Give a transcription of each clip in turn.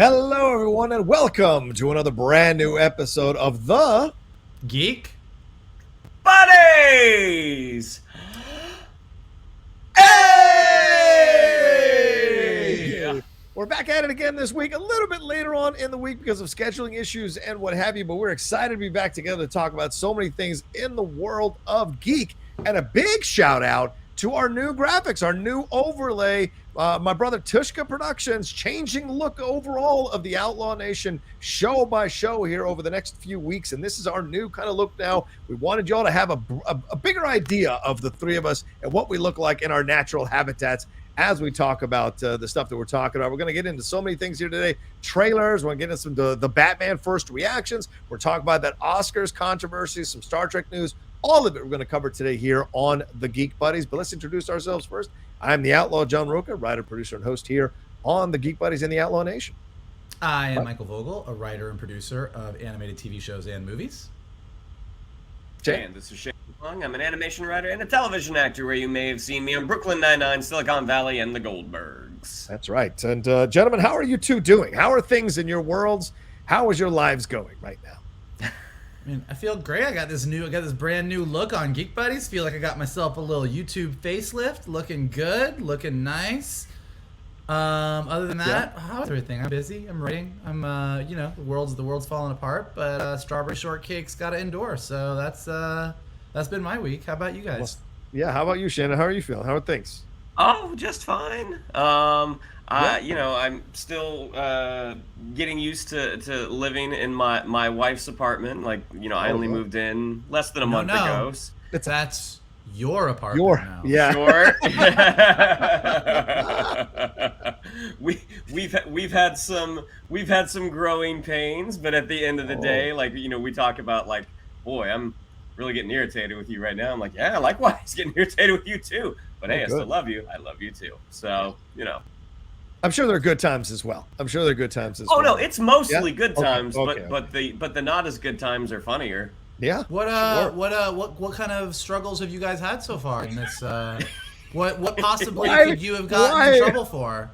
Hello, everyone, and welcome to another brand new episode of the Geek Buddies! Hey! We're back at it again this week, a little bit later on in the week because of scheduling issues and what have you, but we're excited to be back together to talk about so many things in the world of geek. And a big shout out to our new graphics, our new overlay. My brother Tushka Productions changing the look overall of the Outlaw Nation show by show here over the next few weeks. And this is our new kind of look now. We wanted y'all to have a bigger idea of the three of us and what we look like in our natural habitats as we talk about the stuff that we're talking about. We're going to get into so many things here today. Trailers, we're going to get into some the Batman first reactions. We're talking about that Oscars controversy, some Star Trek news. All of it we're going to cover today here on the Geek Buddies. But let's introduce ourselves first. I'm the Outlaw John Rocha, writer, producer, and host here on the Geek Buddies in the Outlaw Nation. I am Michael Vogel, a writer and producer of animated TV shows and movies. Jay. And this is Shane Long. I'm an animation writer and a television actor where you may have seen me on Brooklyn Nine-Nine, Silicon Valley, and The Goldbergs. That's right. And gentlemen, how are you two doing? How are things in your worlds? How is your lives going right now? I mean, I feel great. I got this brand new look on Geek Buddies. Feel like I got myself a little YouTube facelift. Looking good, looking nice. Other than that, how's everything? I'm busy. I'm writing. I'm the world's falling apart, but strawberry shortcake's got to endure. So that's been my week. How about you guys? Well, yeah, how about you, Shannon? How are you feeling? How are things? Oh, just fine. I'm still getting used to living in my wife's apartment. I only moved in less than a month ago. That's your apartment now. Yeah. Sure. we've had some growing pains, but at the end of the day, we talk about boy, I'm really getting irritated with you right now. I'm like, yeah, likewise, getting irritated with you too. But hey, I still love you. I love you too. So, I'm sure there are good times as well. Oh, no, it's mostly good times, okay. but the not as good times are funnier. Yeah. What kind of struggles have you guys had so far in this? What possibly could you have gotten in trouble for?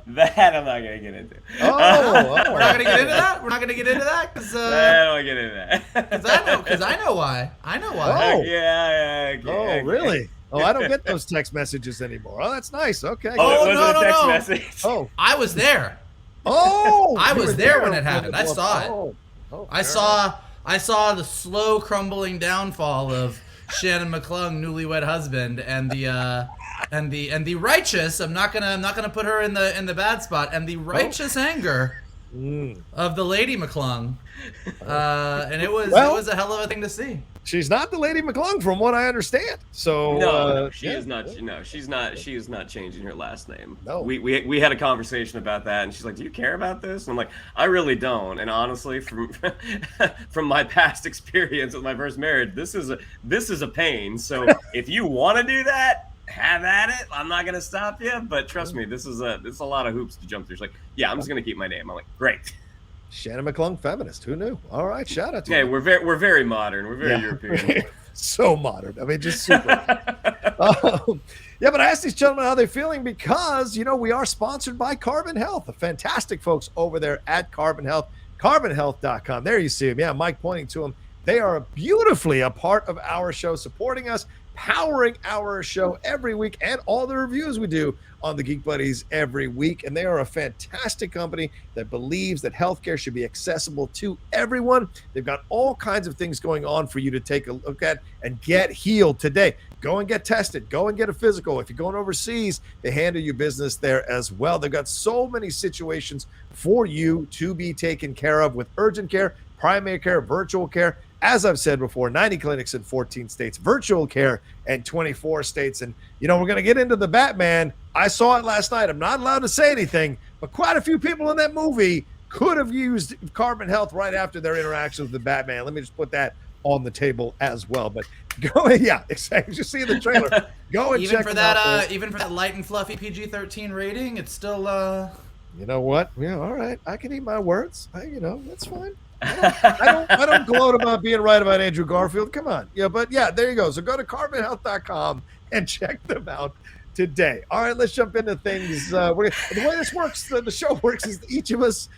That I'm not gonna get into. We're not gonna get into that. We're not gonna get into that because I don't get into that. Because I know why. Oh. Yeah. Okay. Really? Oh, I don't get those text messages anymore. Oh, that's nice. Okay. Oh, it was no, a text no. message. Oh. I was there. Oh. I was there when it happened. I Oh. saw it. Oh, I saw the slow crumbling downfall of Shannon McClung, newlywed husband, and the righteous. I'm not gonna put her in the bad spot. And the righteous anger of the Lady McClung, and it was a hell of a thing to see. She's not the Lady McClung, from what I understand. So no, she is not. No, she's not. She is not changing her last name. No. We had a conversation about that, and she's like, "Do you care about this?" And I'm like, "I really don't." And honestly, from my past experience with my first marriage, this is a pain. So if you want to do that, have at it. I'm not gonna stop you. But trust me, this is a lot of hoops to jump through. She's like, "Yeah, I'm just gonna keep my name." I'm like, "Great." Shannon McClung, feminist. Who knew? All right, shout out to you. Yeah, we're very modern. We're very European. So modern. I mean, just super. But I asked these gentlemen how they're feeling because, we are sponsored by Carbon Health, the fantastic folks over there at Carbon Health, carbonhealth.com. There you see them. Yeah, Mike pointing to them. They are beautifully a part of our show, supporting us, powering our show every week, and all the reviews we do on the Geek Buddies every week. And they are a fantastic company that believes that healthcare should be accessible to everyone. They've got all kinds of things going on for you to take a look at and get healed today. Go and get tested. Go and get a physical. If you're going overseas, they handle your business there as well. They've got so many situations for you to be taken care of with urgent care, primary care, virtual care. As I've said before, 90 clinics in 14 states, virtual care in 24 states. And, we're going to get into the Batman. I saw it last night. I'm not allowed to say anything, but quite a few people in that movie could have used Carbon Health right after their interaction with the Batman. Let me just put that on the table as well. But exactly. You see the trailer. Go and check it out. Even for that light and fluffy PG-13 rating, it's still. You know what? Yeah, all right. I can eat my words. That's fine. I don't gloat about being right about Andrew Garfield. Come on. There you go. So go to carbonhealth.com and check them out. today. All right, let's jump into things. The way this works, the show works, is each of us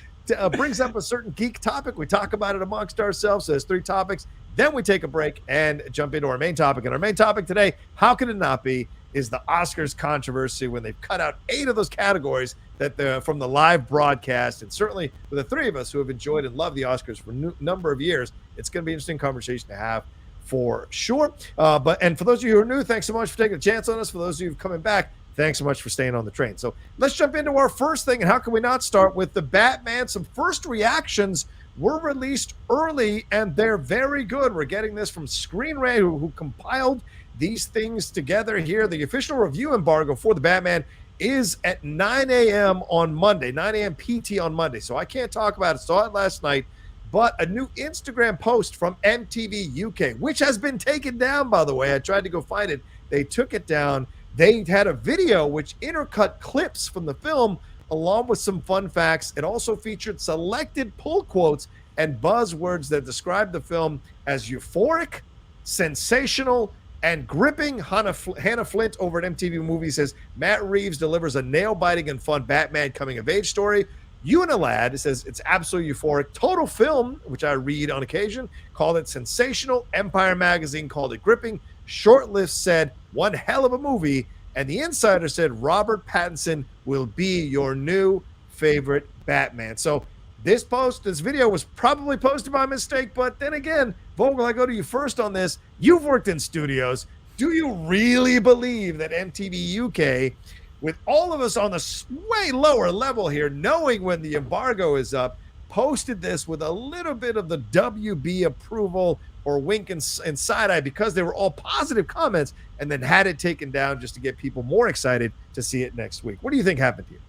brings up a certain geek topic. We talk about it amongst ourselves. So there's 3 topics. Then we take a break and jump into our main topic. And our main topic today, how could it not be, is the Oscars controversy when they've cut out 8 of those categories that from the live broadcast. And certainly for the 3 of us who have enjoyed and loved the Oscars for a number of years, it's going to be an interesting conversation to have for sure. And for those of you who are new, thanks so much for taking a chance on us. For those of you who are coming back, thanks so much for staying on the train. So let's jump into our first thing. And how can we not start with the Batman? Some first reactions were released early, and they're very good. We're getting this from Screen Rant, who compiled these things together here. The official review embargo for the Batman is at 9 a.m. on Monday, 9 a.m. PT on Monday. So I can't talk about it. Saw it last night. But a new Instagram post from MTV UK, which has been taken down, by the way. I tried to go find it. They took it down. They had a video which intercut clips from the film along with some fun facts. It also featured selected pull quotes and buzzwords that describe the film as euphoric, sensational, and gripping. Hannah Flint over at MTV Movies says Matt Reeves delivers a nail-biting and fun Batman coming-of-age story. Unilad says it's absolutely euphoric. Total Film, which I read on occasion, called it sensational. Empire Magazine called it gripping. Shortlist said one hell of a movie. And The Insider said Robert Pattinson will be your new favorite Batman. So this video was probably posted by mistake. But then again, Vogel, I go to you first on this. You've worked in studios. Do you really believe that MTV UK, with all of us on the way lower level here, knowing when the embargo is up, posted this with a little bit of the WB approval or wink and side eye because they were all positive comments, and then had it taken down just to get people more excited to see it next week? What do you think happened here?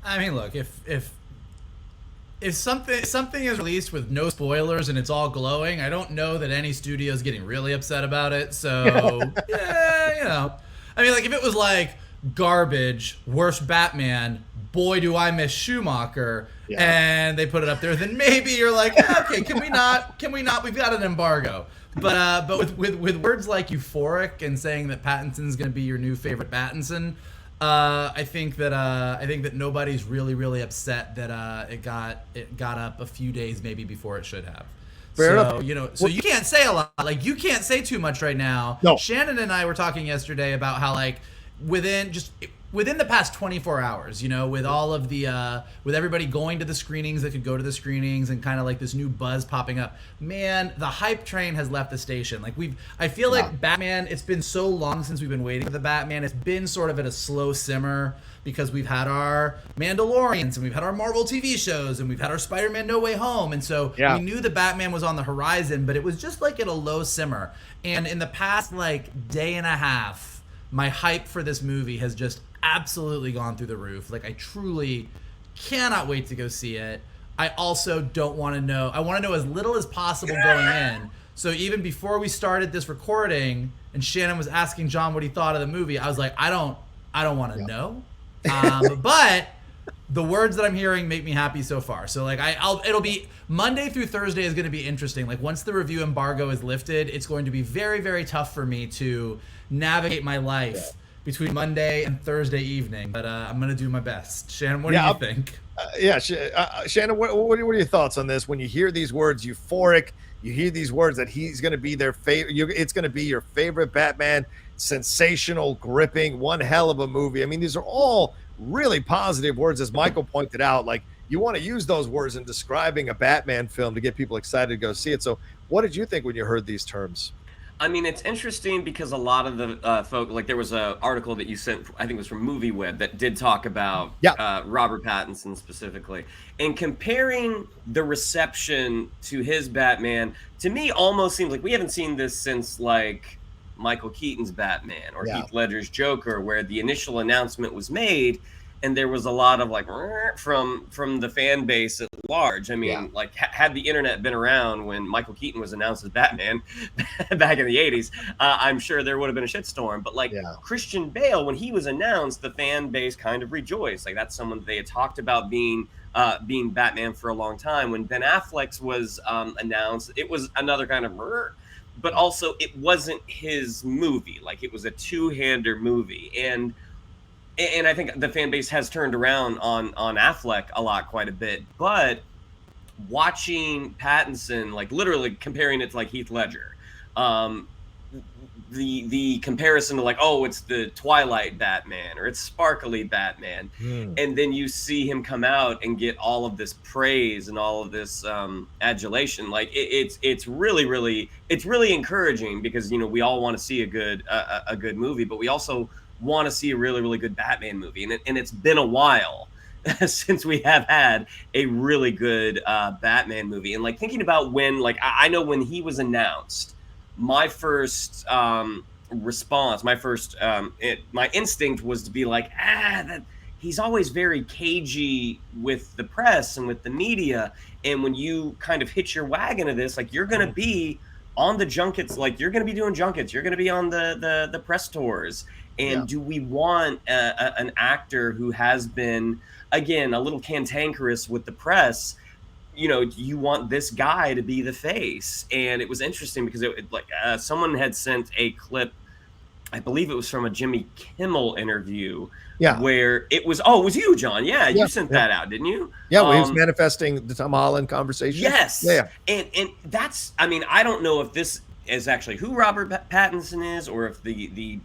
I mean, look, if something is released with no spoilers and it's all glowing, I don't know that any studio is getting really upset about it. So yeah, I mean, like if it was like garbage, worst Batman, boy do I miss Schumacher, and they put it up there, then maybe you're like, okay, can we not, we've got an embargo. But with words like euphoric and saying that Pattinson's going to be your new favorite Pattinson, I think that nobody's really upset that it got up a few days maybe before it should have. Fair enough. So you can't say a lot. Like you can't say too much right now. No. Shannon and I were talking yesterday about how like within the past 24 hours, with all of the with everybody going to the screenings that could go to the screenings and kind of like this new buzz popping up, man, the hype train has left the station. Like I feel like Batman, it's been so long since we've been waiting for the Batman. It's been sort of at a slow simmer because we've had our Mandalorians and we've had our Marvel TV shows and we've had our Spider-Man No Way Home. And so we knew the Batman was on the horizon, but it was just like at a low simmer. And in the past like day and a half, my hype for this movie has just absolutely gone through the roof. Like I truly cannot wait to go see it. I also don't want to know. I want to know as little as possible going in. So even before we started this recording and Shannon was asking John what he thought of the movie, I was like, I don't want to know. But the words that I'm hearing make me happy so far. So like it'll be Monday through Thursday is going to be interesting. Like once the review embargo is lifted, it's going to be very, very tough for me to navigate my life between Monday and Thursday evening. But I'm going to do my best. Shannon, what do you think? Shannon, what are your thoughts on this? When you hear these words, euphoric, you hear these words that he's going to be their favorite. It's going to be your favorite Batman, sensational, gripping, one hell of a movie. I mean, these are all really positive words, as Michael pointed out. Like you want to use those words in describing a Batman film to get people excited to go see it. So what did you think when you heard these terms? I mean, it's interesting because a lot of the folk, like there was an article that you sent, I think it was from MovieWeb, that did talk about Robert Pattinson specifically. And comparing the reception to his Batman, to me almost seems like we haven't seen this since like Michael Keaton's Batman or Heath Ledger's Joker, where the initial announcement was made and there was a lot of like from the fan base at large. I mean, like had the internet been around when Michael Keaton was announced as Batman back in the 80s, I'm sure there would have been a shitstorm. But like Christian Bale, when he was announced, the fan base kind of rejoiced. Like that's someone they had talked about being Batman for a long time. When Ben Affleck's was announced, it was another kind of but also it wasn't his movie. Like, it was a two-hander movie, and I think the fan base has turned around on Affleck quite a bit, but watching Pattinson, like literally comparing it to like Heath Ledger, the comparison to like, oh, it's the Twilight Batman or it's sparkly Batman, and then you see him come out and get all of this praise and all of this adulation. Like it's really encouraging, because we all want to see a good movie, but we also want to see a really good Batman movie, and it's been a while since we have had a really good Batman movie. And like thinking about when, like I know when he was announced, my first response, my instinct was to be like, that he's always very cagey with the press and with the media. And when you kind of hitch your wagon to this, like you're going to be on the junkets, like you're going to be doing junkets, you're going to be on the press tours. And do we want an actor who has been, again, a little cantankerous with the press? You want this guy to be the face. And it was interesting because someone had sent a clip, I believe it was from a Jimmy Kimmel interview, where it was you, John. You sent that out, didn't you? Well, he was manifesting the Tom Holland conversation. Yes. And that's, I mean, I don't know if this is actually who Robert Pattinson is, or if the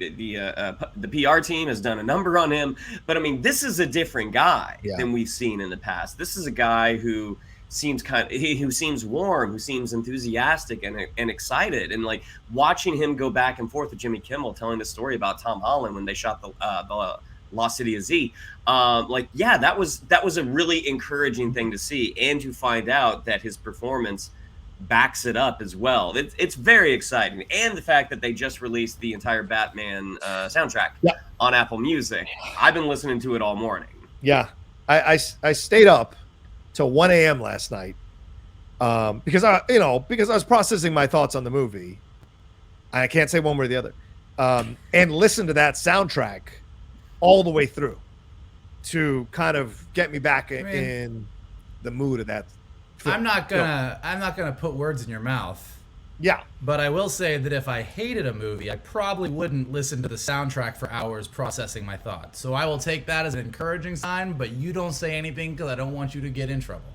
PR team has done a number on him. But I mean, this is a different guy than we've seen in the past. This is a guy who seems who seems warm, who seems enthusiastic and excited. And like watching him go back and forth with Jimmy Kimmel telling the story about Tom Holland when they shot the Lost City of Z, that was a really encouraging thing to see, and to find out that his performance backs it up as well. It's very exciting. And the fact that they just released the entire Batman soundtrack on Apple Music. I've been listening to it all morning. I stayed up till 1 a.m. last night because I was processing my thoughts on the movie. I can't say one way or the other, and listen to that soundtrack all the way through to kind of get me back in the mood of that film. I'm not gonna put words in your mouth. But I will say that if I hated a movie, I probably wouldn't listen to the soundtrack for hours processing my thoughts. So I will take that as an encouraging sign, but you don't say anything because I don't want you to get in trouble.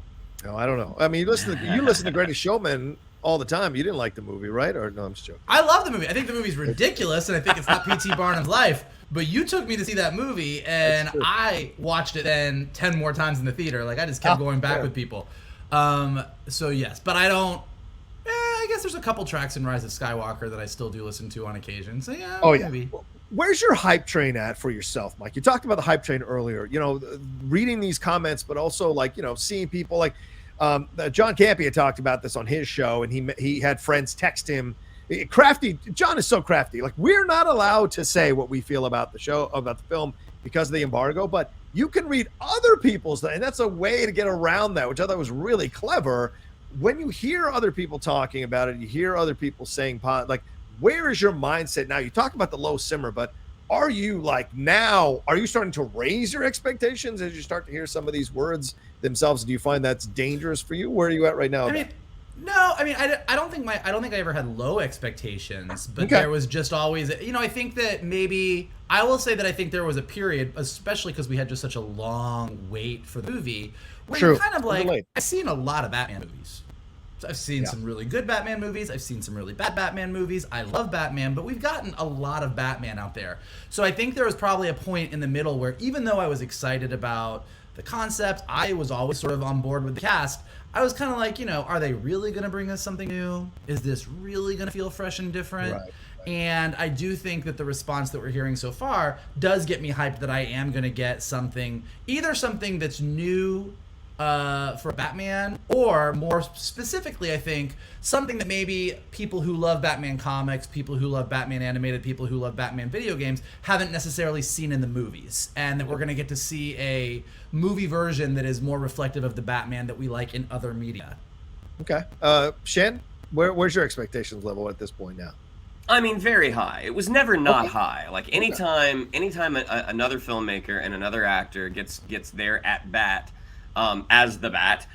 No, I don't know. I mean, you listen to Greatest Showman all the time. You didn't like the movie, right? Or no, I'm just joking. I love the movie. I think the movie's ridiculous, and I think it's not P.T. Barnum's life. But you took me to see that movie, and I watched it then 10 more times in the theater. Like, I just kept going back with people. So yes, but I don't. I guess there's a couple tracks in Rise of Skywalker that I still do listen to on occasion. So maybe. Where's your hype train at for yourself, Mike? You talked about the hype train earlier. Reading these comments, but also seeing people like John Campea had talked about this on his show, and he had friends text him. Crafty. John is so crafty. Like, we're not allowed to say what we feel about the show, about the film, because of the embargo, but you can read other people's, and that's a way to get around that, which I thought was really clever. When you hear other people talking about it, you hear other people saying, like, where is your mindset now? You talk about the low simmer, but are you starting to raise your expectations as you start to hear some of these words themselves? Do you find that's dangerous for you? Where are you at right now? I don't think I ever had low expectations, but there was just always, I think that maybe, I will say that I think there was a period, especially because we had just such a long wait for the movie, where you're kind of like, I've seen a lot of Batman movies. So I've seen some really good Batman movies. I've seen some really bad Batman movies. I love Batman, but we've gotten a lot of Batman out there. So I think there was probably a point in the middle where, even though I was excited about the concept, I was always sort of on board with the cast. I was kind of like, are they really going to bring us something new? Is this really going to feel fresh and different? Right. And I do think that the response that we're hearing so far does get me hyped that I am going to get something that's new for Batman, or more specifically, I think, something that maybe people who love Batman comics, people who love Batman animated, people who love Batman video games haven't necessarily seen in the movies, and that we're going to get to see a movie version that is more reflective of the Batman that we like in other media. Okay. Shen, where's your expectations level at this point now? I mean, very high. It was never not high. Like, anytime another filmmaker and another actor gets their at bat, as the Bat,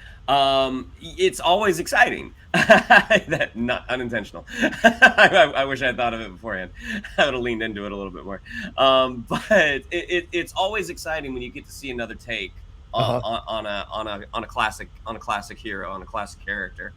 it's always exciting. That not unintentional. I wish I had thought of it beforehand. I would have leaned into it a little bit more. But it's always exciting when you get to see another take on a classic hero, on a classic character.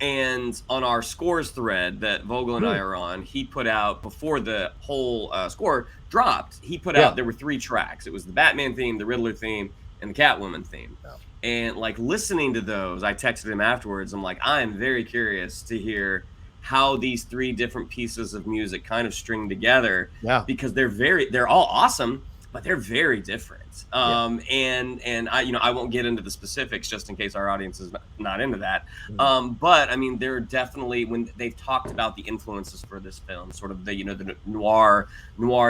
And on our scores thread that Vogel and I are on, he put out, before the whole score dropped, he put out, there were 3 tracks. It was the Batman theme, the Riddler theme, and the Catwoman theme. And like listening to those, I texted him afterwards. I'm like, I am very curious to hear how these 3 different pieces of music kind of string together. Because they're all awesome, but they're very different. And I won't get into the specifics just in case our audience is not into that. But I mean, they're definitely, when they've talked about the influences for this film, sort of the the noir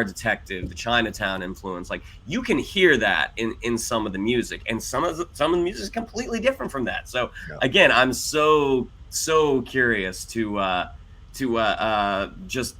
detective, the Chinatown influence, like you can hear that in some of the music, and some of the music is completely different from that. So again, I'm so curious to just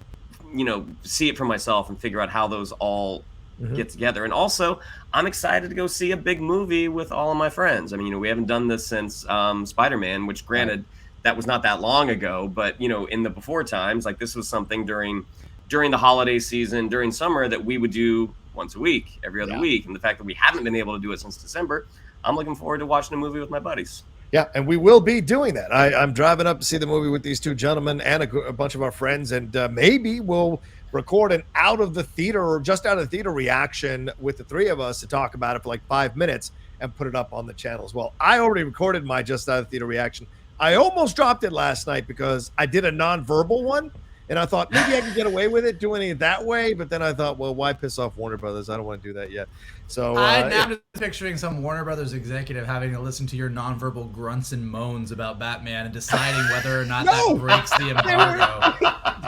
see it for myself and figure out how those all get together. And also, I'm excited to go see a big movie with all of my friends. I mean, we haven't done this since Spider-Man, which granted, that was not that long ago, but in the before times, like this was something during the holiday season, during summer, that we would do once a week, every other week. And the fact that we haven't been able to do it since December, I'm looking forward to watching a movie with my buddies. Yeah, and we will be doing that. I'm driving up to see the movie with these 2 gentlemen and a bunch of our friends, and maybe we'll record an out of the theater or just out of the theater reaction with the 3 of us to talk about it for like 5 minutes and put it up on the channel as well. I already recorded my just out of the theater reaction. I almost dropped it last night because I did a non-verbal one, and I thought maybe I could get away with it doing it that way, but then I thought, well, why piss off Warner Brothers? I don't want to do that yet. So I'm just picturing some Warner Brothers executive having to listen to your nonverbal grunts and moans about Batman and deciding whether or not that breaks the embargo.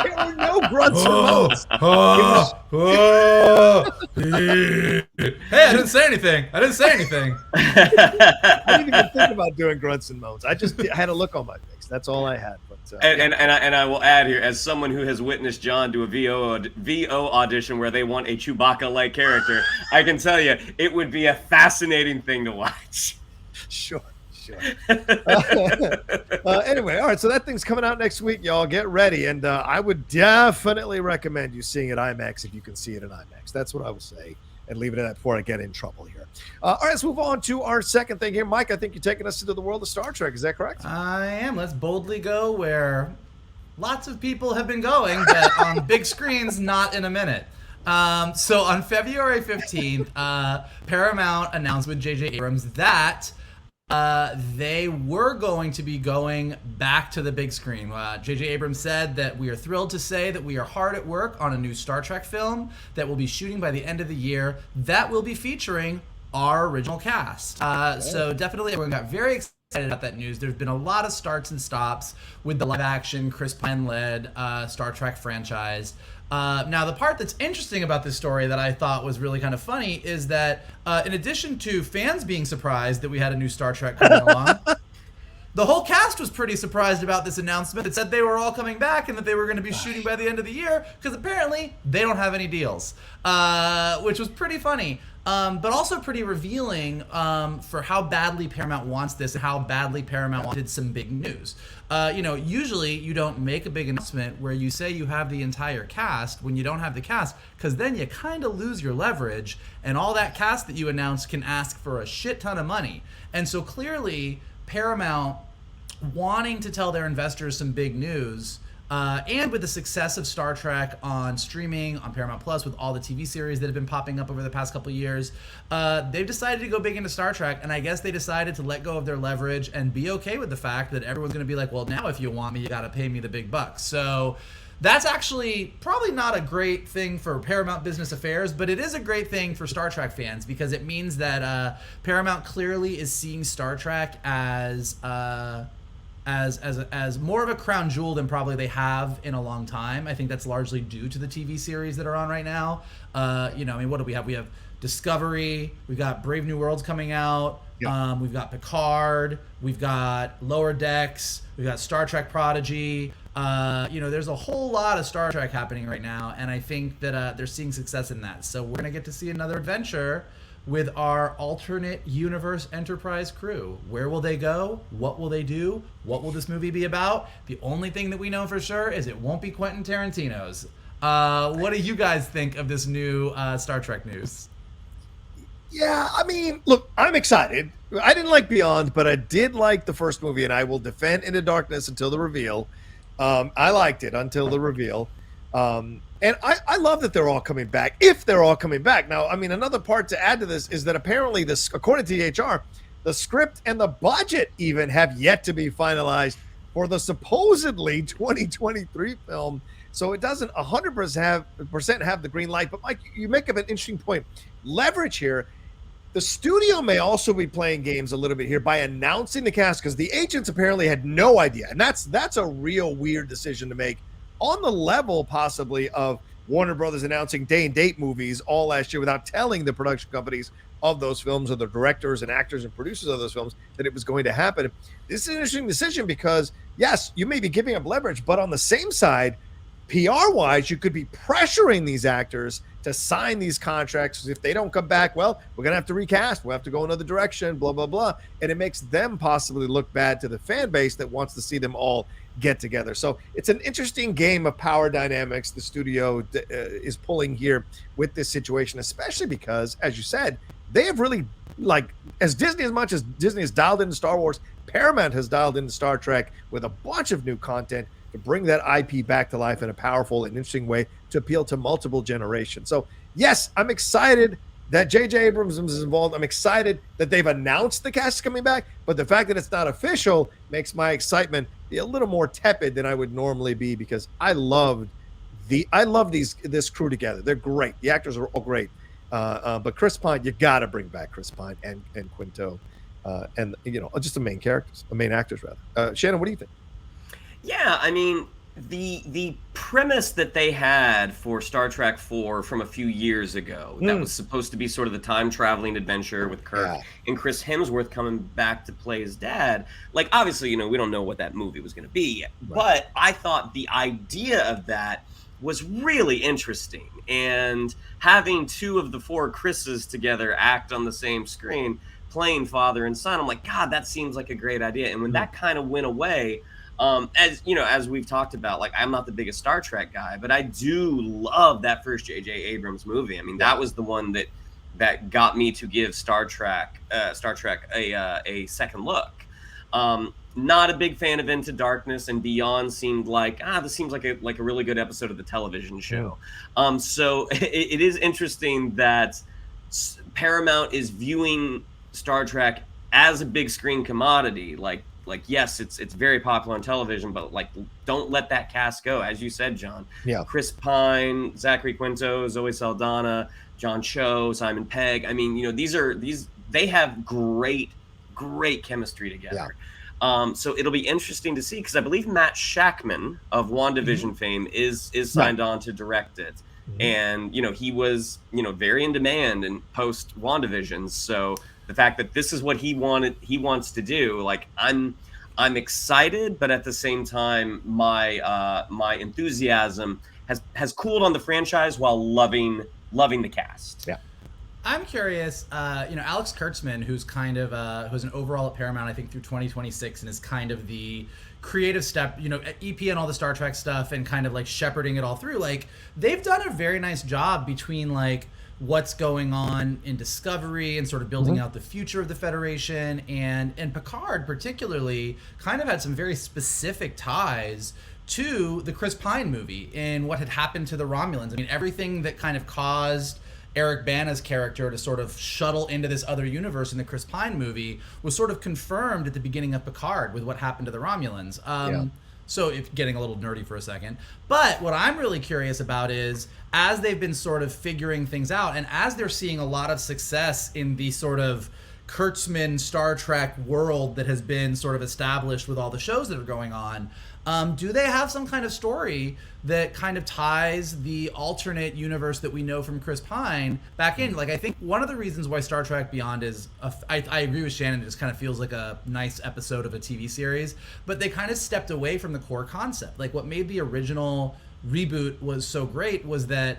There were no grunts and moans. Hey, I didn't say anything. I didn't even think about doing grunts and moans. I just had a look on my face. That's all I had. But and I will add here, as someone who has witnessed John do a VO audition where they want a Chewbacca-like character, I can tell you it would be a fascinating thing to watch. Sure. Anyway, all right, so that thing's coming out next week, y'all. Get ready, and I would definitely recommend you seeing it IMAX if you can see it in IMAX. That's what I will say, and leave it at that before I get in trouble here. All right, let's move on to our second thing here. Mike, I think you're taking us into the world of Star Trek. Is that correct? I am. Let's boldly go where lots of people have been going, but on big screens, not in a minute. So on February 15th, Paramount announced with J.J. Abrams that they were going to be going back to the big screen. J.J. Abrams said that we are thrilled to say that we are hard at work on a new Star Trek film that will be shooting by the end of the year that will be featuring our original cast. So definitely everyone got very excited about that news. There's been a lot of starts and stops with the live-action Chris Pine-led Star Trek franchise. Now, the part that's interesting about this story that I thought was really kind of funny is that in addition to fans being surprised that we had a new Star Trek coming along, the whole cast was pretty surprised about this announcement. It said they were all coming back and that they were going to be shooting by the end of the year because apparently they don't have any deals, which was pretty funny. But also pretty revealing for how badly Paramount wants this and how badly Paramount wanted some big news. Usually you don't make a big announcement where you say you have the entire cast when you don't have the cast, because then you kind of lose your leverage, and all that cast that you announce can ask for a shit ton of money. And so clearly Paramount, wanting to tell their investors some big news, and with the success of Star Trek on streaming, on Paramount Plus, with all the TV series that have been popping up over the past couple of years, they've decided to go big into Star Trek, and I guess they decided to let go of their leverage and be okay with the fact that everyone's going to be like, well, now if you want me, you got to pay me the big bucks. So that's actually probably not a great thing for Paramount Business Affairs, but it is a great thing for Star Trek fans because it means that Paramount clearly is seeing Star Trek as more of a crown jewel than probably they have in a long time. I think that's largely due to the TV series that are on right now. What do we have? We have Discovery. We've got Brave New Worlds coming out. Yep. We've got Picard. We've got Lower Decks. We've got Star Trek Prodigy. There's a whole lot of Star Trek happening right now, and I think that they're seeing success in that. So we're going to get to see another adventure with our alternate universe Enterprise crew. Where will they go? What will they do? What will this movie be about? The only thing that we know for sure is it won't be Quentin Tarantino's. What do you guys think of this new Star Trek news? Yeah, I mean, look, I'm excited. I didn't like Beyond, but I did like the first movie, and I will defend Into Darkness until the reveal. I liked it until the reveal. And I love that they're all coming back, if they're all coming back. Now, I mean, another part to add to this is that apparently this, according to THR, the script and the budget even have yet to be finalized for the supposedly 2023 film. So it doesn't 100% have the green light. But Mike, you make up an interesting point. Leverage here. The studio may also be playing games a little bit here by announcing the cast, because the agents apparently had no idea. And that's a real weird decision to make, on the level possibly of Warner Brothers announcing day and date movies all last year without telling the production companies of those films or the directors and actors and producers of those films that it was going to happen. This is an interesting decision because, yes, you may be giving up leverage, but on the same side, PR-wise, you could be pressuring these actors to sign these contracts. If they don't come back, well, we're going to have to recast. We'll have to go another direction, blah, blah, blah. And it makes them possibly look bad to the fan base that wants to see them all get together. So it's an interesting game of power dynamics the studio is pulling here with this situation, especially because, as you said, they have really, like, as much as Disney has dialed into Star Wars, Paramount has dialed into Star Trek with a bunch of new content to bring that IP back to life in a powerful and interesting way to appeal to multiple generations. So, yes, I'm excited that J.J. Abrams is involved. I'm excited that they've announced the cast is coming back, but the fact that it's not official makes my excitement be a little more tepid than I would normally be, because I love this crew together. They're great. The actors are all great. But Chris Pine, you got to bring back Chris Pine and Quinto, and just the main actors rather. Shannon, what do you think? Yeah, I mean, the premise that they had for Star Trek 4 from a few years ago, that was supposed to be sort of the time-traveling adventure with Kirk and Chris Hemsworth coming back to play his dad. Like, obviously, we don't know what that movie was going to be yet, but I thought the idea of that was really interesting. And having two of the four Chris's together act on the same screen, playing father and son, I'm like, God, that seems like a great idea. And when that kind of went away, as we've talked about, like, I'm not the biggest Star Trek guy, but I do love that first J.J. Abrams movie. I mean, that was the one that got me to give Star Trek a second look. Not a big fan of Into Darkness, and Beyond seemed like this seems like a really good episode of the television show. So it is interesting that Paramount is viewing Star Trek as a big screen commodity. Like, yes, it's very popular on television, but, like, don't let that cast go. As you said, John. Yeah. Chris Pine, Zachary Quinto, Zoe Saldana, John Cho, Simon Pegg. I mean, they have great chemistry together. Yeah. So it'll be interesting to see, because I believe Matt Shakman of WandaVision fame is signed on to direct it. And, he was, very in demand in post WandaVision. So the fact that this is what he wants to do, like, I'm excited, but at the same time, my enthusiasm has cooled on the franchise while loving the cast. Yeah. I'm curious, Alex Kurtzman, who's kind of who's an overall at Paramount, I think, through 2026, and is kind of the creative step, at EP and all the Star Trek stuff, and kind of like shepherding it all through. Like, they've done a very nice job between, like, what's going on in Discovery and sort of building out the future of the Federation, and Picard particularly kind of had some very specific ties to the Chris Pine movie and what had happened to the Romulans. I mean, everything that kind of caused Eric Bana's character to sort of shuttle into this other universe in the Chris Pine movie was sort of confirmed at the beginning of Picard with what happened to the Romulans. So if getting a little nerdy for a second. But what I'm really curious about is, as they've been sort of figuring things out, and as they're seeing a lot of success in the sort of Kurtzman Star Trek world that has been sort of established with all the shows that are going on, do they have some kind of story that kind of ties the alternate universe that we know from Chris Pine back in? Like, I think one of the reasons why Star Trek Beyond is, I agree with Shannon, it just kind of feels like a nice episode of a TV series, but they kind of stepped away from the core concept. Like, what made the original reboot was so great was that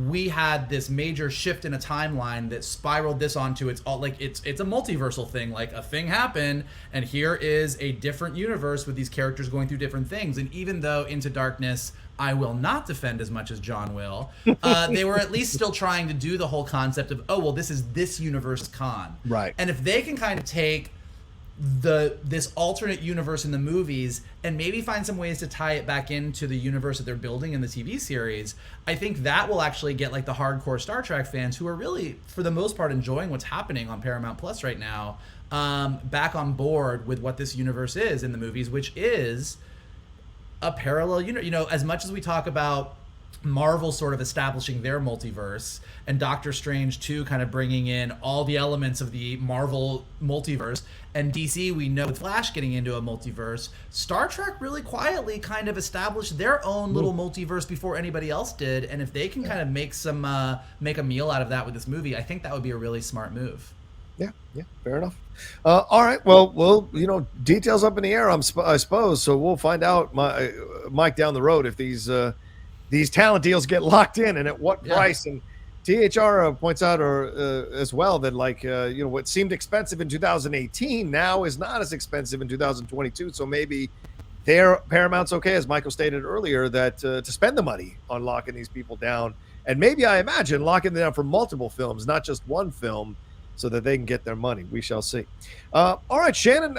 we had this major shift in a timeline that spiraled this onto it's all like it's a multiversal thing. Like a thing happened, and here is a different universe with these characters going through different things. And even though Into Darkness, I will not defend as much as John will, they were at least still trying to do the whole concept of, oh well, this is this universe con. Right. And if they can kind of take this alternate universe in the movies and maybe find some ways to tie it back into the universe that they're building in the TV series, I think that will actually get like the hardcore Star Trek fans who are really, for the most part, enjoying what's happening on Paramount Plus right now, back on board with what this universe is in the movies, which is a parallel universe. You know, as much as we talk about Marvel sort of establishing their multiverse and Doctor Strange 2 kind of bringing in all the elements of the Marvel multiverse, and DC, we know with Flash getting into a multiverse, Star Trek really quietly kind of established their own little multiverse before anybody else did. And if they can kind of make a meal out of that with this movie, I think that would be a really smart move. Yeah, fair enough. All right, well, details up in the air, I suppose. So we'll find out, Mike, down the road if these talent deals get locked in and at what price. And THR points out as well that what seemed expensive in 2018 now is not as expensive in 2022. So maybe Paramount's okay, as Michael stated earlier, that to spend the money on locking these people down, and maybe I imagine locking them down for multiple films, not just one film, so that they can get their money. We shall see. All right, Shannon,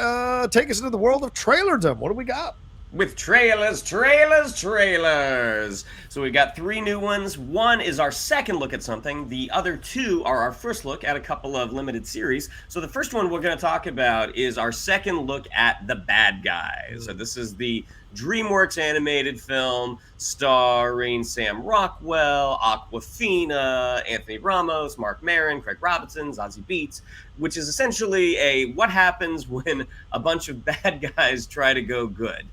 take us into the world of trailerdom. What do we got? With trailers. So we got 3 new ones. One is our second look at something. The other 2 are our first look at a couple of limited series. So the first one we're going to talk about is our second look at The Bad Guys. So this is the DreamWorks animated film starring Sam Rockwell, Awkwafina, Anthony Ramos, Mark Maron, Craig Robinson, Zazie Beetz, which is essentially a what happens when a bunch of bad guys try to go good.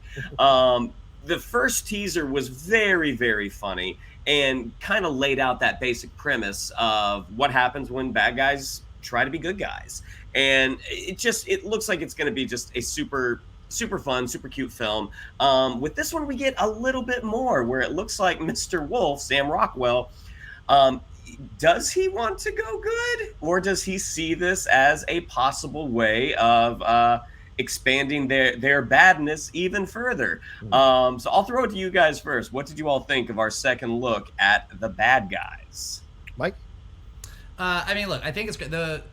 The first teaser was very, very funny and kind of laid out that basic premise of what happens when bad guys try to be good guys. And it looks like it's going to be just a super fun, super cute film. With this one, we get a little bit more where it looks like Mr. Wolf, Sam Rockwell, does he want to go good, or does he see this as a possible way of expanding their badness even further? So I'll throw it to you guys first. What did you all think of our second look at The Bad Guys? Mike? I mean, look, I think it's good.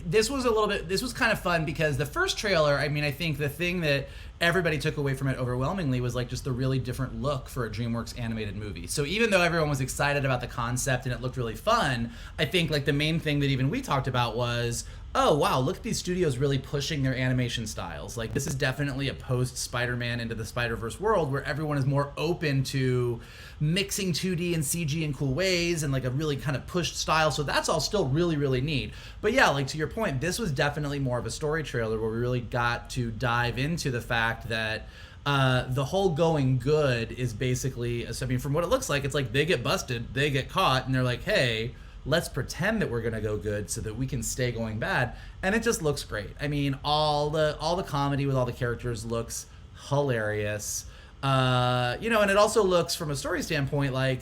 This was kind of fun because the first trailer, I mean, I think the thing that everybody took away from it overwhelmingly was like just the really different look for a DreamWorks animated movie. So even though everyone was excited about the concept and it looked really fun, I think like the main thing that even we talked about was, oh wow, look at these studios really pushing their animation styles. Like this is definitely a post Spider-Man Into the Spider-Verse world where everyone is more open to mixing 2D and CG in cool ways and like a really kind of pushed style. So that's all still really, really neat. But yeah, like to your point, this was definitely more of a story trailer where we really got to dive into the fact that the whole going good is basically, I mean, from what it looks like, it's like they get busted, they get caught, and they're like, hey, let's pretend that we're gonna go good so that we can stay going bad. And it just looks great. I mean, all the comedy with all the characters looks hilarious. And it also looks from a story standpoint like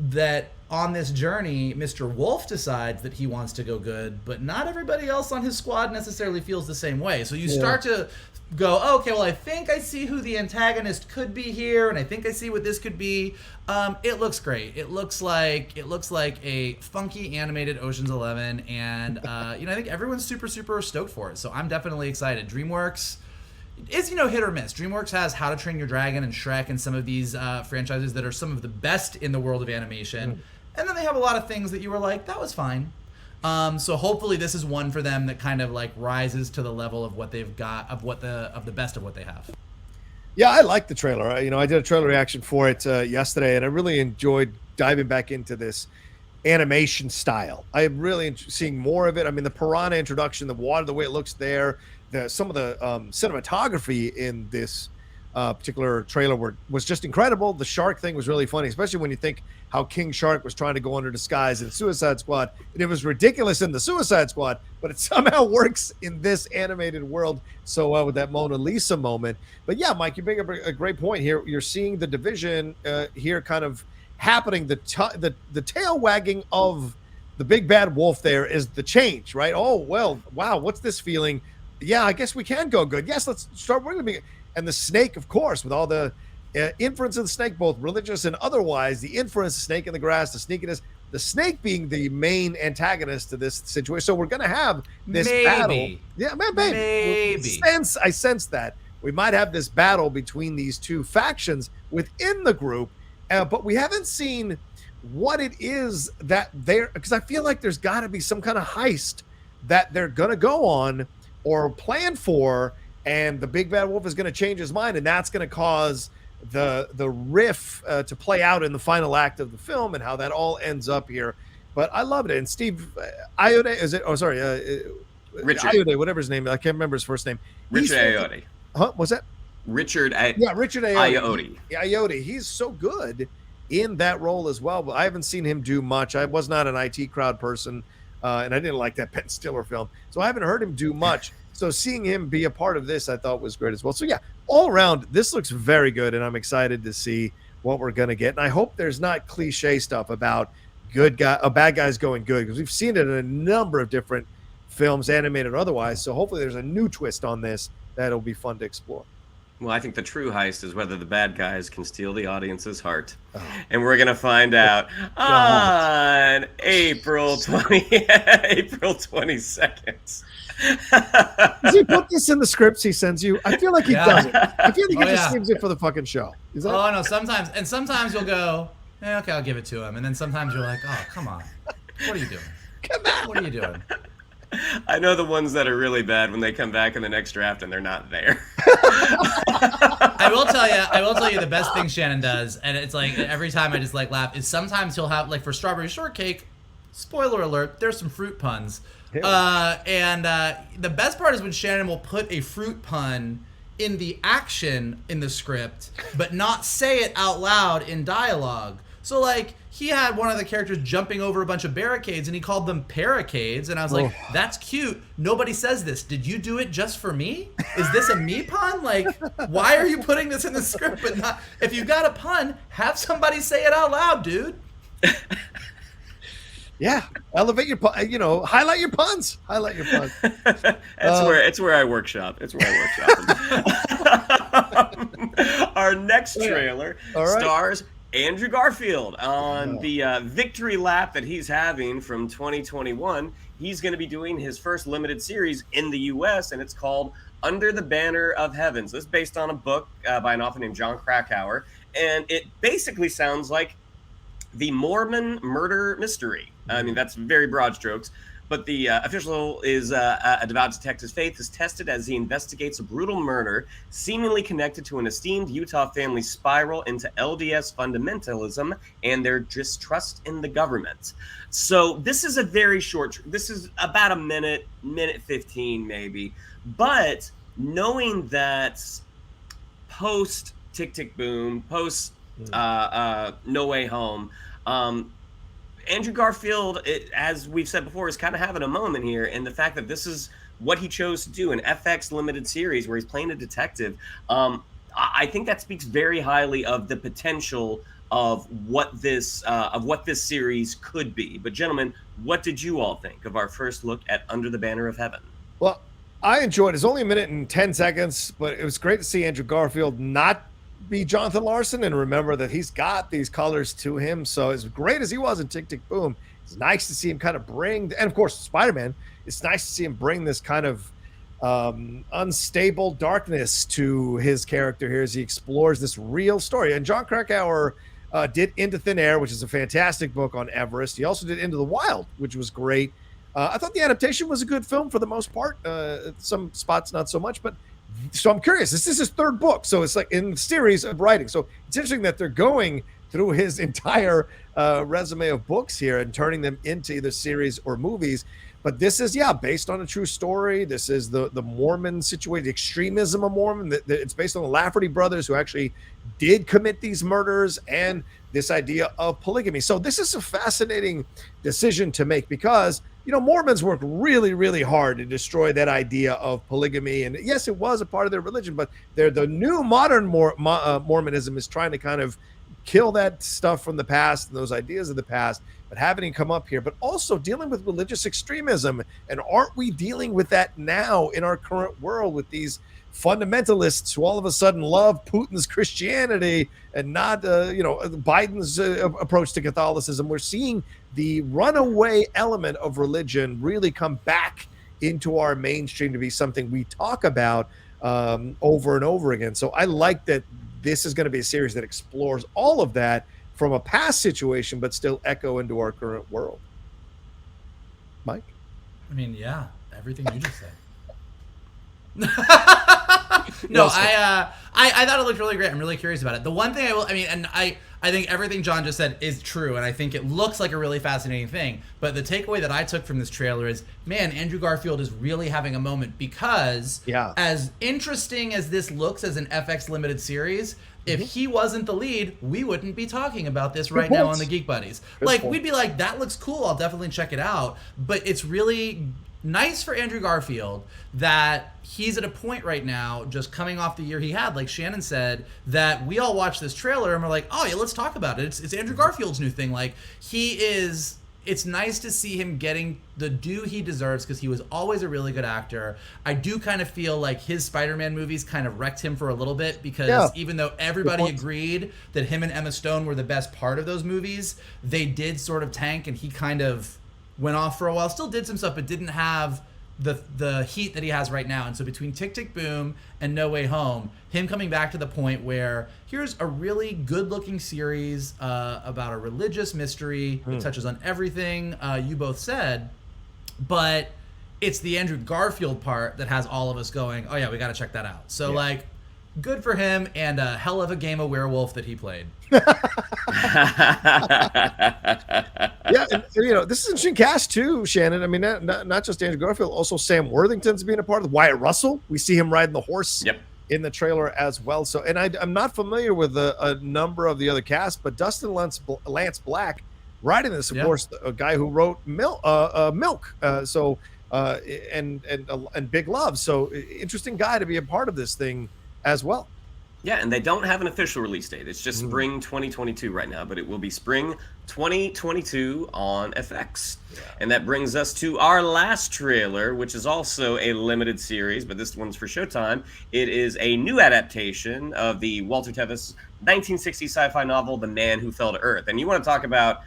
that on this journey, Mr. Wolf decides that he wants to go good, but not everybody else on his squad necessarily feels the same way. So you start to go, oh, okay, well, I think I see who the antagonist could be here, and I think I see what this could be. It looks great. It looks like a funky animated Ocean's 11, and I think everyone's super, super stoked for it. So I'm definitely excited. DreamWorks is hit or miss. DreamWorks has How to Train Your Dragon and Shrek and some of these franchises that are some of the best in the world of animation, and then they have a lot of things that you were like, that was fine. So hopefully this is one for them that kind of like rises to the level of what they've got, of the best of what they have. Yeah, I like the trailer. I did a trailer reaction for it yesterday, and I really enjoyed diving back into this animation style. I am really seeing more of it. I mean, the piranha introduction, the water, the way it looks there, some of the cinematography in this particular trailer was just incredible. The shark thing was really funny, especially when you think how King Shark was trying to go under disguise in Suicide Squad, and it was ridiculous in the Suicide Squad, but it somehow works in this animated world so well with that Mona Lisa moment. But yeah, Mike, you bring up a great point here. You're seeing the division here kind of happening. The tail wagging of the big bad wolf there is the change, right? Oh, well, wow, what's this feeling? Yeah, I guess we can go good. Yes, let's start. We're going to be, and the snake, of course, with all the inference of the snake, both religious and otherwise, the inference, the snake in the grass, the sneakiness, the snake being the main antagonist to this situation. So we're going to have this battle. Yeah, maybe. I sense that we might have this battle between these two factions within the group, but we haven't seen what it is that they're, because I feel like there's got to be some kind of heist that they're going to go on or plan for, and the big bad wolf is going to change his mind, and that's going to cause the riff to play out in the final act of the film, and how that all ends up here. But I loved it. And Steve Ayoade, is it? Oh, sorry, Richard Ayoade, whatever his name. I can't remember his first name. Richard Ayoade. Huh? What's that? Richard Richard Ayoade. Ayoade. Ayoade. He's so good in that role as well, but I haven't seen him do much. I was not an IT crowd person, and I didn't like that Ben Stiller film, so I haven't heard him do much. So seeing him be a part of this, I thought was great as well. So yeah, all around, this looks very good, and I'm excited to see what we're going to get. And I hope there's not cliche stuff about bad guys going good, because we've seen it in a number of different films, animated or otherwise. So hopefully there's a new twist on this that'll be fun to explore. Well, I think the true heist is whether the bad guys can steal the audience's heart. Oh. And we're going to find out on April 22nd. Does he put this in the scripts he sends you? I feel like he doesn't. I feel like he just leaves it for the fucking show. Is that... Oh, no, sometimes you'll go, okay, I'll give it to him. And then sometimes you're like, oh, come on. What are you doing? Come on. What are you doing? I know the ones that are really bad when they come back in the next draft and they're not there. I will tell you the best thing Shannon does, and it's like every time I just like laugh, is sometimes he'll have, like, for strawberry shortcake, spoiler alert, there's some fruit puns. And the best part is when Shannon will put a fruit pun in the action in the script, but not say it out loud in dialogue. So, like, he had one of the characters jumping over a bunch of barricades, and he called them paracades, and I was like, that's cute. Nobody says this. Did you do it just for me? Is this a me pun? Like, why are you putting this in the script? But not, if you got a pun, have somebody say it out loud, dude. Yeah, elevate your highlight your puns. Highlight your puns. It's where I workshop. It's where I workshop. Our next trailer stars Andrew Garfield on the victory lap that he's having from 2021. He's going to be doing his first limited series in the U.S., and it's called Under the Banner of Heaven. So this is based on a book by an author named John Krakauer, and it basically sounds like the Mormon murder mystery. I mean, that's very broad strokes, but the official is a devout detective's faith is tested as he investigates a brutal murder seemingly connected to an esteemed Utah family's spiral into LDS fundamentalism and their distrust in the government. So this is a very short, this is about a minute 15 maybe, but knowing that post Tick Tick Boom, post No Way Home, Andrew Garfield, as we've said before, is kind of having a moment here, and the fact that this is what he chose to do, an FX limited series where he's playing a detective, I think that speaks very highly of the potential of what this series could be. But gentlemen, what did you all think of our first look at Under the Banner of Heaven? Well, I enjoyed it. It's only a minute and 10 seconds, but it was great to see Andrew Garfield not be Jonathan Larson and remember that he's got these colors to him. So as great as he was in Tick Tick Boom, it's nice to see him kind of bring, and of course Spider-Man, it's nice to see him bring this kind of unstable darkness to his character here as he explores this real story. And John Krakauer did Into Thin Air, which is a fantastic book on Everest. He also did Into the Wild, which was great. I thought the adaptation was a good film for the most part. Some spots not so much, but so I'm curious. This is his third book, so it's like in the series of writing. So it's interesting that they're going through his entire resume of books here and turning them into either series or movies. But this is, based on a true story. This is the Mormon situation, the extremism of Mormon. It's based on the Lafferty brothers who actually did commit these murders and this idea of polygamy. So this is a fascinating decision to make because, Mormons worked really, really hard to destroy that idea of polygamy. And yes, it was a part of their religion, but the new modern Mormonism is trying to kind of kill that stuff from the past and those ideas of the past, but having it come up here, but also dealing with religious extremism. And aren't we dealing with that now in our current world with these fundamentalists who all of a sudden love Putin's Christianity and not, Biden's approach to Catholicism? We're seeing the runaway element of religion really come back into our mainstream to be something we talk about over and over again. So I like that this is going to be a series that explores all of that from a past situation, but still echo into our current world. Mike? I mean, yeah, everything you just said. I thought it looked really great. I'm really curious about it. The one thing I think everything John just said is true, and I think it looks like a really fascinating thing. But the takeaway that I took from this trailer is, man, Andrew Garfield is really having a moment, because as interesting as this looks as an FX limited series, if he wasn't the lead, we wouldn't be talking about this right now on the Geek Buddies. We'd be like, that looks cool, I'll definitely check it out. But it's really nice for Andrew Garfield that he's at a point right now, just coming off the year he had, like Shannon said, that we all watch this trailer and we're like, oh yeah, let's talk about it. It's Andrew Garfield's new thing. Like, it's nice to see him getting the due he deserves, because he was always a really good actor. I do kind of feel like his Spider-Man movies kind of wrecked him for a little bit, because even though everybody agreed that him and Emma Stone were the best part of those movies, they did sort of tank, and he kind of went off for a while. Still did some stuff, but didn't have the heat that he has right now. And so between Tick, Tick, Boom and No Way Home, him coming back to the point where here's a really good-looking series about a religious mystery that touches on everything you both said, but it's the Andrew Garfield part that has all of us going, oh yeah, we got to check that out. So good for him, and a hell of a game of werewolf that he played. And, this is an interesting cast too, Shannon. I mean, not just Andrew Garfield, also Sam Worthington's being a part of it. Wyatt Russell, we see him riding the horse in the trailer as well. So, and I'm not familiar with a number of the other cast, but Dustin Lance Black writing this, of course, a guy who wrote Milk, and Big Love. So, interesting guy to be a part of this thing as well. Yeah, and they don't have an official release date. It's just spring 2022 right now, but it will be spring 2022 on FX. Yeah. And that brings us to our last trailer, which is also a limited series, but this one's for Showtime. It is a new adaptation of the Walter Tevis 1960 sci-fi novel, The Man Who Fell to Earth. And you want to talk about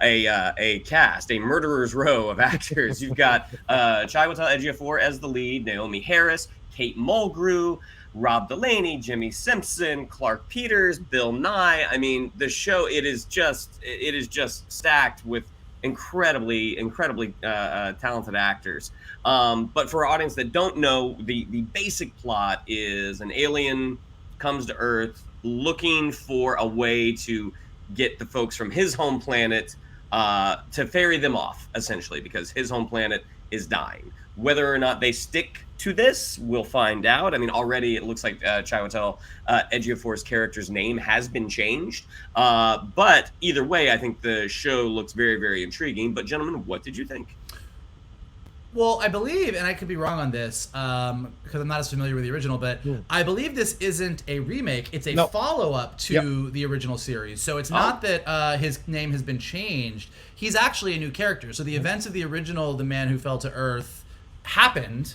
a cast, a murderer's row of actors. You've got Chiwetel Ejiofor as the lead, Naomi Harris, Kate Mulgrew, Rob Delaney, Jimmy Simpson, Clark Peters, Bill Nye. I mean, the show, it is just stacked with incredibly talented actors. But for our audience that don't know, the basic plot is an alien comes to Earth looking for a way to get the folks from his home planet to ferry them off, essentially, because his home planet is dying. Whether or not they stick to this, we'll find out. I mean, already it looks like Chiwetel Ejiofor's character's name has been changed. But either way, I think the show looks very, very intriguing. But gentlemen, what did you think? Well, I believe, and I could be wrong on this because I'm not as familiar with the original, but I believe this isn't a remake. It's a follow-up to the original series. So it's not that his name has been changed. He's actually a new character. So the events of the original The Man Who Fell to Earth happened,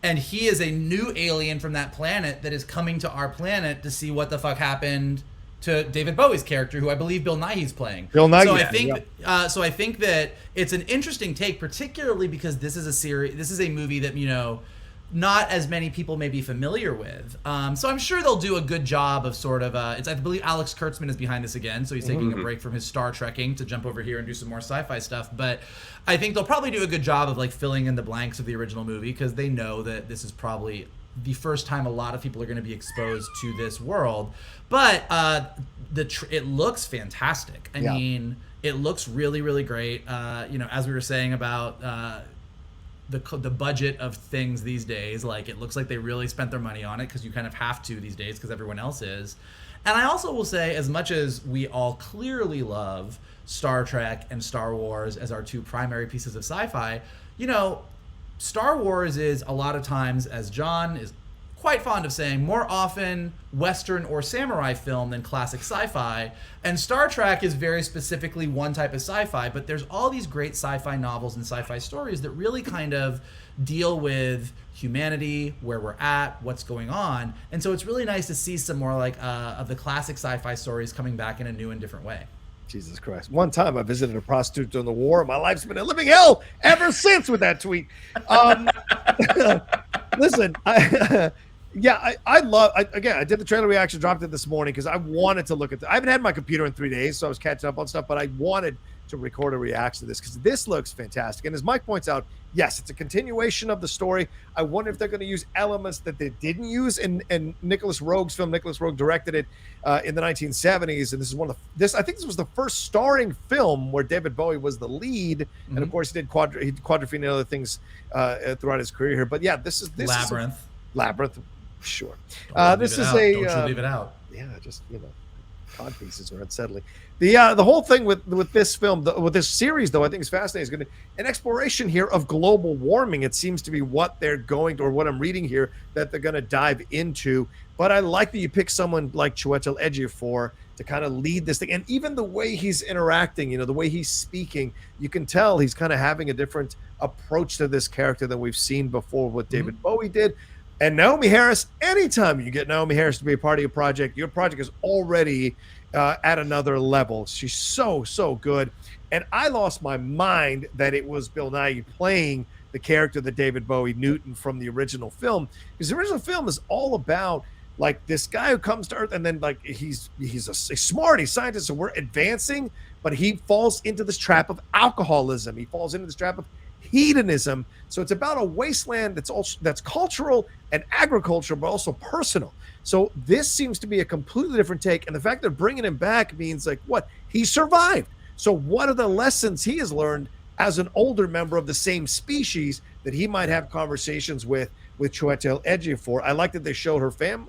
and he is a new alien from that planet that is coming to our planet to see what the fuck happened to David Bowie's character, who I believe Bill Nighy's playing. Bill Nighy. So I think that it's an interesting take, particularly because this is a movie that not as many people may be familiar with. So I'm sure they'll do a good job of sort of, I believe Alex Kurtzman is behind this again, so he's taking a break from his Star Trekking to jump over here and do some more sci-fi stuff. But I think they'll probably do a good job of filling in the blanks of the original movie, because they know that this is probably the first time a lot of people are going to be exposed to this world. But it looks fantastic. I mean, it looks really, really great. As we were saying about the budget of things these days, it looks like they really spent their money on it, because you kind of have to these days because everyone else is. And I also will say, as much as we all clearly love Star Trek and Star Wars as our two primary pieces of sci-fi, Star Wars is a lot of times, as John is quite fond of saying, more often Western or samurai film than classic sci-fi. And Star Trek is very specifically one type of sci-fi, but there's all these great sci-fi novels and sci-fi stories that really kind of deal with humanity, where we're at, what's going on. And so it's really nice to see some more like of the classic sci-fi stories coming back in a new and different way. Jesus Christ. One time I visited a prostitute during the war, and my life's been a living hell ever since with that tweet. Listen, I did the trailer reaction, dropped it this morning because I wanted to look at I haven't had my computer in 3 days, so I was catching up on stuff, but I wanted to record a reaction to this because this looks fantastic. And as Mike points out, yes, it's a continuation of the story. I wonder if they're going to use elements that they didn't use in Nicholas Roeg's film. Nicholas Roeg directed it in the 1970s, and this is I think this was the first starring film where David Bowie was the lead, and of course he did Quadrophenia and other things throughout his career here. But yeah, this is Labyrinth. Sure. Don't you leave it out. Yeah, just cod pieces are unsettling. The whole thing with this film, with this series, though, I think is fascinating. Is going to an exploration here of global warming. It seems to be what they're going to, or what I'm reading here, that they're going to dive into. But I like that you pick someone like Chiwetel Ejiofor to kind of lead this thing, and even the way he's interacting, the way he's speaking, you can tell he's kind of having a different approach to this character than we've seen before. What David Bowie did. And Naomi Harris, anytime you get Naomi Harris to be a part of your project is already at another level. She's so good. And I lost my mind that it was Bill Nighy playing the character that David Bowie Newton from the original film. Because the original film is all about like this guy who comes to Earth, and then like he's a smart scientist, so we're advancing, but he falls into this trap of alcoholism. He falls into this trap of hedonism. So it's about a wasteland that's cultural and agricultural, but also personal. So this seems to be a completely different take, and the fact that bringing him back means like what he survived. So what are the lessons he has learned as an older member of the same species that he might have conversations with Chiwetel Ejiofor? I like that they showed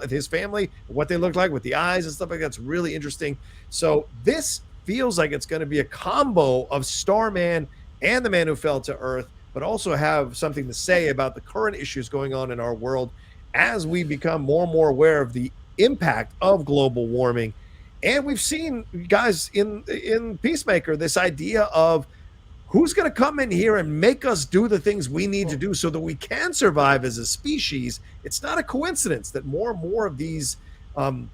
his family, what they look like with the eyes and stuff like that. It's really interesting. So this feels like it's going to be a combo of Starman and The Man Who Fell to Earth, but also have something to say about the current issues going on in our world as we become more and more aware of the impact of global warming. And we've seen, guys, in Peacemaker, this idea of who's going to come in here and make us do the things we need to do so that we can survive as a species. It's not a coincidence that more and more of these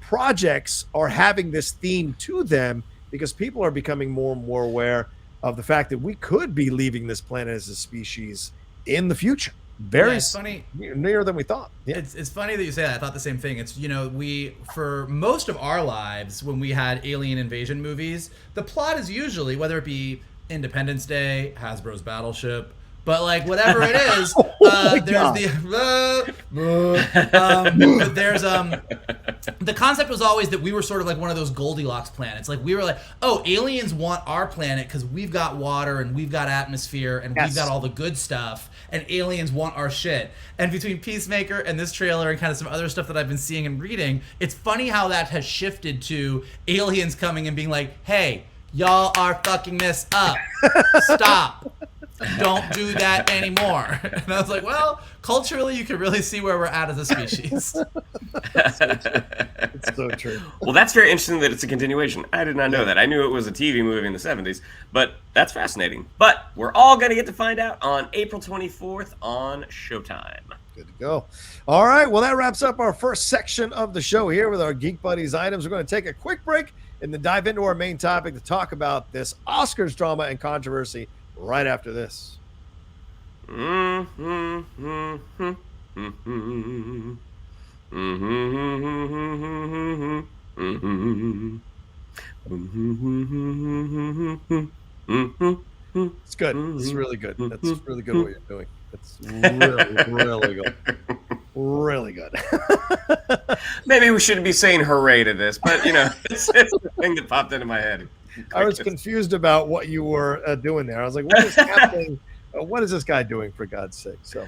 projects are having this theme to them, because people are becoming more and more aware of the fact that we could be leaving this planet as a species in the future. It's funny, nearer than we thought. Yeah. It's funny that you say that. I thought the same thing. It's, we, for most of our lives, when we had alien invasion movies, the plot is usually, whether it be Independence Day, Hasbro's Battleship, but like whatever it is, the concept was always that we were sort of like one of those Goldilocks planets. Like we were like, oh, aliens want our planet because we've got water and we've got atmosphere and we've got all the good stuff, and aliens want our shit. And between Peacemaker and this trailer and kind of some other stuff that I've been seeing and reading, it's funny how that has shifted to aliens coming and being like, hey, y'all are fucking this up. Stop. Don't do that anymore. And I was like, well, culturally, you can really see where we're at as a species. It's so true. Well, that's very interesting that it's a continuation. I did not know that. I knew it was a TV movie in the 70s, but that's fascinating. But we're all going to get to find out on April 24th on Showtime. Good to go. All right. Well, that wraps up our first section of the show here with our Geek Buddies items. We're going to take a quick break and then dive into our main topic to talk about this Oscars drama and controversy right after this. It's good. It's really good. That's really good what you're doing. It's really good. Really good. Maybe we shouldn't be saying hooray to this, but it's the thing that popped into my head. I was confused about what you were doing there. I was like, what is happening? What is this guy doing, for God's sake? So,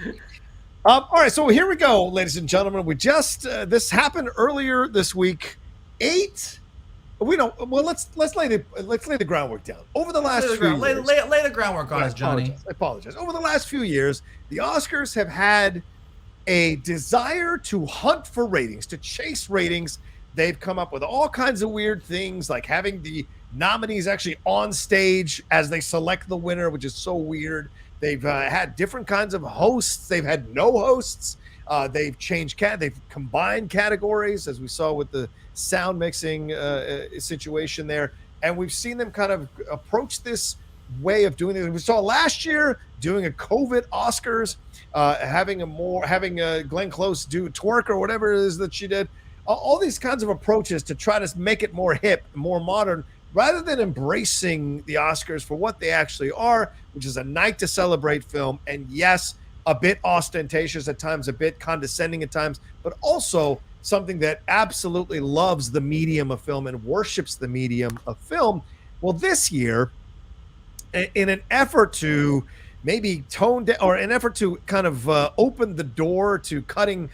all right. So here we go, ladies and gentlemen. We just this happened earlier this week. Let's lay the groundwork down. Over the last few years, lay the groundwork on us, Johnny. I apologize. Over the last few years, the Oscars have had a desire to hunt for ratings, to chase ratings. They've come up with all kinds of weird things, like having the nominees actually on stage as they select the winner, which is so weird. They've had different kinds of hosts. They've had no hosts. They've changed they've combined categories, as we saw with the sound mixing situation there. And we've seen them kind of approach this way of doing it. We saw last year doing a COVID Oscars, having Glenn Close do twerk or whatever it is that she did. All these kinds of approaches to try to make it more hip, more modern, rather than embracing the Oscars for what they actually are, which is a night to celebrate film. And yes, a bit ostentatious at times, a bit condescending at times, but also something that absolutely loves the medium of film and worships the medium of film. Well, this year, in an effort to maybe tone down, or an effort to kind of open the door to cutting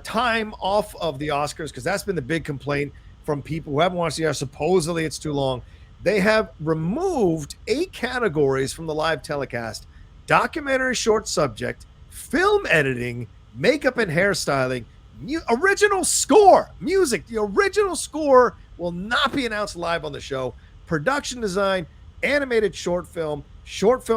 time off of the Oscars, because that's been the big complaint from people who haven't watched the Oscars. Supposedly it's too long. They have removed 8 categories from the live telecast: documentary short subject, film editing, makeup and hairstyling, original score, music. The original score will not be announced live on the show. Production design, animated short film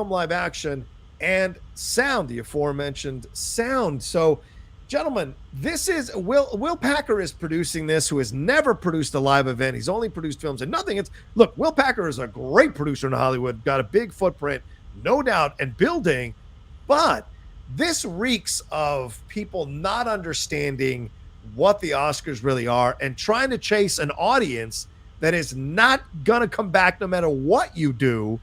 live action, and sound, the aforementioned sound. So, gentlemen, this is Will Packer is producing this, who has never produced a live event. He's only produced films and nothing. Look, Will Packer is a great producer in Hollywood, got a big footprint, no doubt, and building, but this reeks of people not understanding what the Oscars really are and trying to chase an audience that is not going to come back no matter what you do.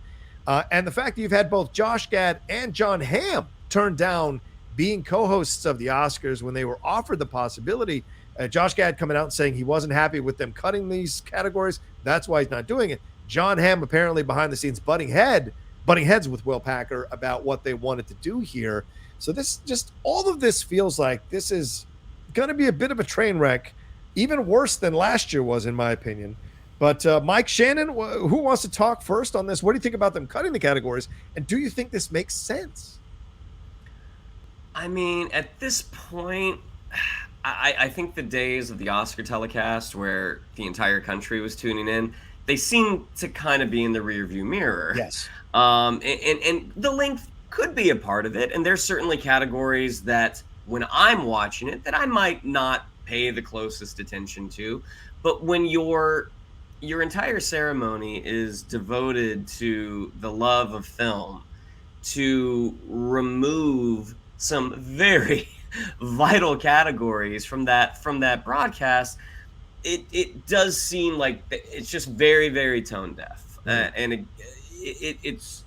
And the fact that you've had both Josh Gad and John Hamm turn down being co-hosts of the Oscars when they were offered the possibility. Josh Gad coming out and saying he wasn't happy with them cutting these categories. That's why he's not doing it. John Hamm apparently behind the scenes butting heads with Will Packer about what they wanted to do here. So all of this feels like this is going to be a bit of a train wreck, even worse than last year was, in my opinion. But Mike, Shannon, who wants to talk first on this? What do you think about them cutting the categories? And do you think this makes sense? I mean, at this point, I think the days of the Oscar telecast where the entire country was tuning in, they seem to kind of be in the rearview mirror. Yes. And the length could be a part of it. And there's certainly categories that when I'm watching it that I might not pay the closest attention to. But when your entire ceremony is devoted to the love of film, to remove some very vital categories from that broadcast, it does seem like it's just very, very tone deaf. And it's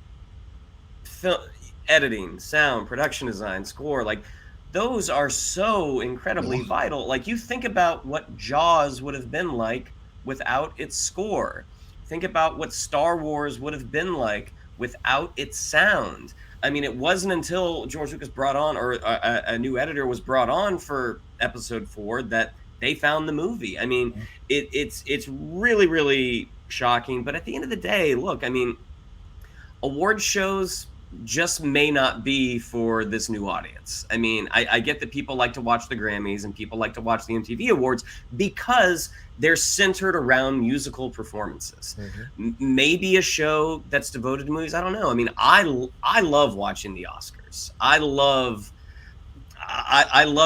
film editing, sound, production design, score, like those are so incredibly vital. Like, you think about what Jaws would have been like without its score. Think about what Star Wars would have been like without its sound. I mean, it wasn't until George Lucas brought on, or a new editor was brought on for episode 4, that they found the movie. I mean, it's really, really shocking. But at the end of the day, look, I mean, award shows just may not be for this new audience. I mean, I get that people like to watch the Grammys and people like to watch the MTV Awards because they're centered around musical performances. Maybe a show that's devoted to movies, I don't know. I mean, I love watching the Oscars. I love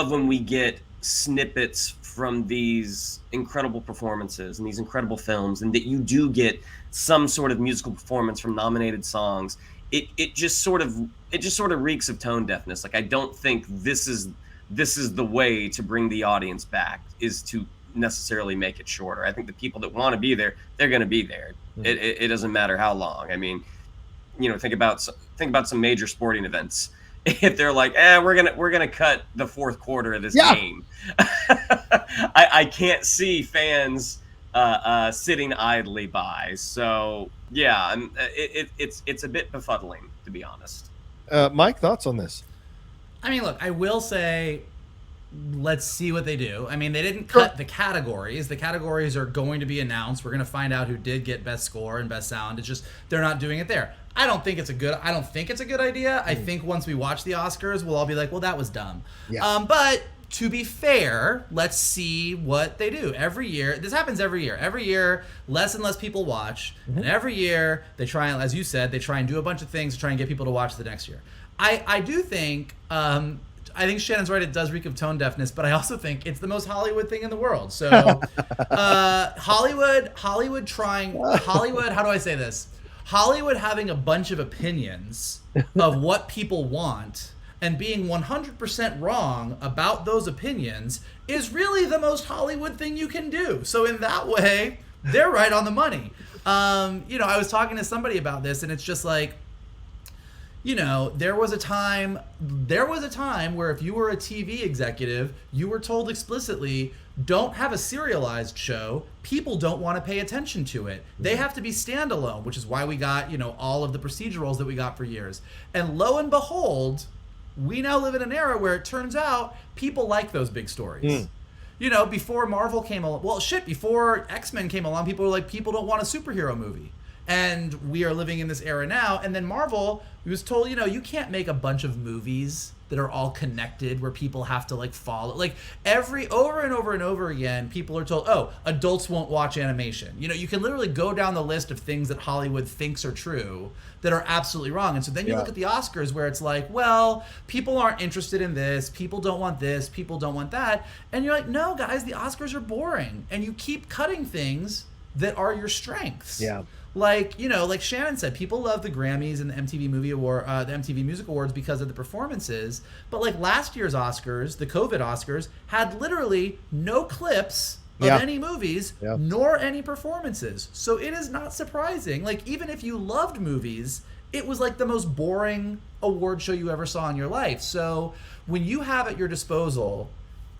when we get snippets from these incredible performances and these incredible films, and that you do get some sort of musical performance from nominated songs. It just sort of reeks of tone deafness. Like, I don't think this is the way to bring the audience back, is to necessarily make it shorter. I think the people that want to be there, they're going to be there. It doesn't matter how long. I mean, you know, think about some major sporting events. If they're like, we're gonna cut the fourth quarter of this game, I can't see fans sitting idly by. So yeah, it's a bit befuddling, to be honest. Mike, thoughts on this? I mean, look, I will say, let's see what they do. I mean, they didn't cut the categories. The categories are going to be announced. We're going to find out who did get best score and best sound. It's just they're not doing it there. I don't think it's a good idea. I think once we watch the Oscars, we'll all be like, well, that was dumb. Yeah. But to be fair, let's see what they do. Every year, this happens every year. Every year, less and less people watch. And every year, they try and, as you said, they try and do a bunch of things to try and get people to watch the next year. I do think, I think Shannon's right, it does reek of tone deafness, but I also think it's the most Hollywood thing in the world. So, Hollywood, how do I say this? Hollywood having a bunch of opinions of what people want and being 100% wrong about those opinions is really the most Hollywood thing you can do. So in that way, they're right on the money. I was talking to somebody about this, and it's just like, there was a time where if you were a TV executive, you were told explicitly, don't have a serialized show. People don't want to pay attention to it. They have to be standalone, which is why we got, all of the procedurals that we got for years. And lo and behold, we now live in an era where it turns out people like those big stories. Before Marvel came along, before X-Men came along, people were like, people don't want a superhero movie. And we are living in this era now. And then Marvel was told, you can't make a bunch of movies that are all connected where people have to follow. Over and over and over again, people are told, oh, adults won't watch animation. You can literally go down the list of things that Hollywood thinks are true that are absolutely wrong. And so then you look at the Oscars where it's like, well, people aren't interested in this. People don't want this. People don't want that. And you're like, no, guys, the Oscars are boring. And you keep cutting things that are your strengths. Yeah. Like Shannon said, people love the Grammys and the MTV the MTV Music Awards because of the performances. But last year's Oscars, the COVID Oscars, had literally no clips of any movies, nor any performances. So it is not surprising. Even if you loved movies, it was the most boring award show you ever saw in your life. So when you have at your disposal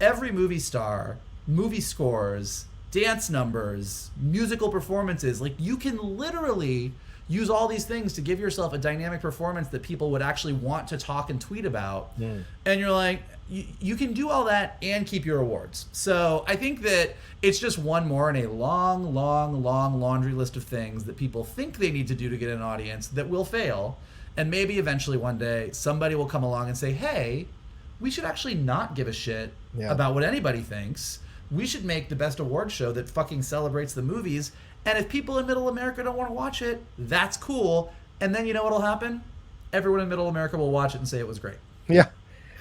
every movie star, movie scores, dance numbers, musical performances, you can literally use all these things to give yourself a dynamic performance that people would actually want to talk and tweet about. And you're like, you can do all that and keep your awards. So I think that it's just one more in a long, long, long laundry list of things that people think they need to do to get an audience that will fail. And maybe eventually one day somebody will come along and say, hey, we should actually not give a shit about what anybody thinks. We should make the best award show that fucking celebrates the movies. And if people in Middle America don't want to watch it, that's cool. And then you know what'll happen? Everyone in Middle America will watch it and say it was great. Yeah.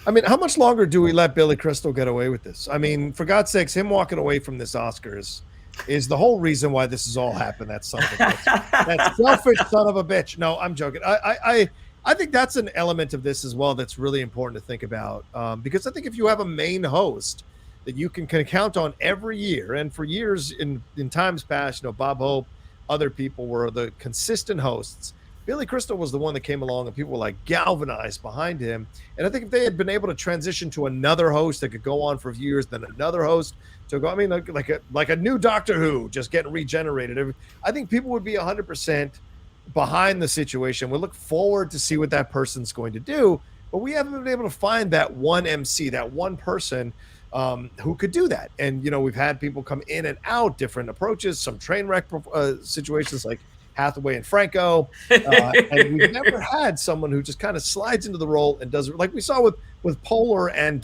I mean, how much longer do we let Billy Crystal get away with this? I mean, for God's sakes, him walking away from this Oscars is the whole reason why this has all happened. That son of a bitch. That selfish son of a bitch. No, I'm joking. I think that's an element of this as well that's really important to think about. Because I think if you have a main host that you can count on every year, and for years in times past, Bob Hope, other people were the consistent hosts. Billy Crystal was the one that came along and people were galvanized behind him. And I think if they had been able to transition to another host that could go on for years, then another host to go, I mean, like a new Doctor Who just getting regenerated. I think people would be 100% behind the situation. We look forward to see what that person's going to do, but we haven't been able to find that one MC, that one person who could do that. And, we've had people come in and out, different approaches, some train wreck situations like Hathaway and Franco. And we've never had someone who just kind of slides into the role and does it like we saw with Poehler and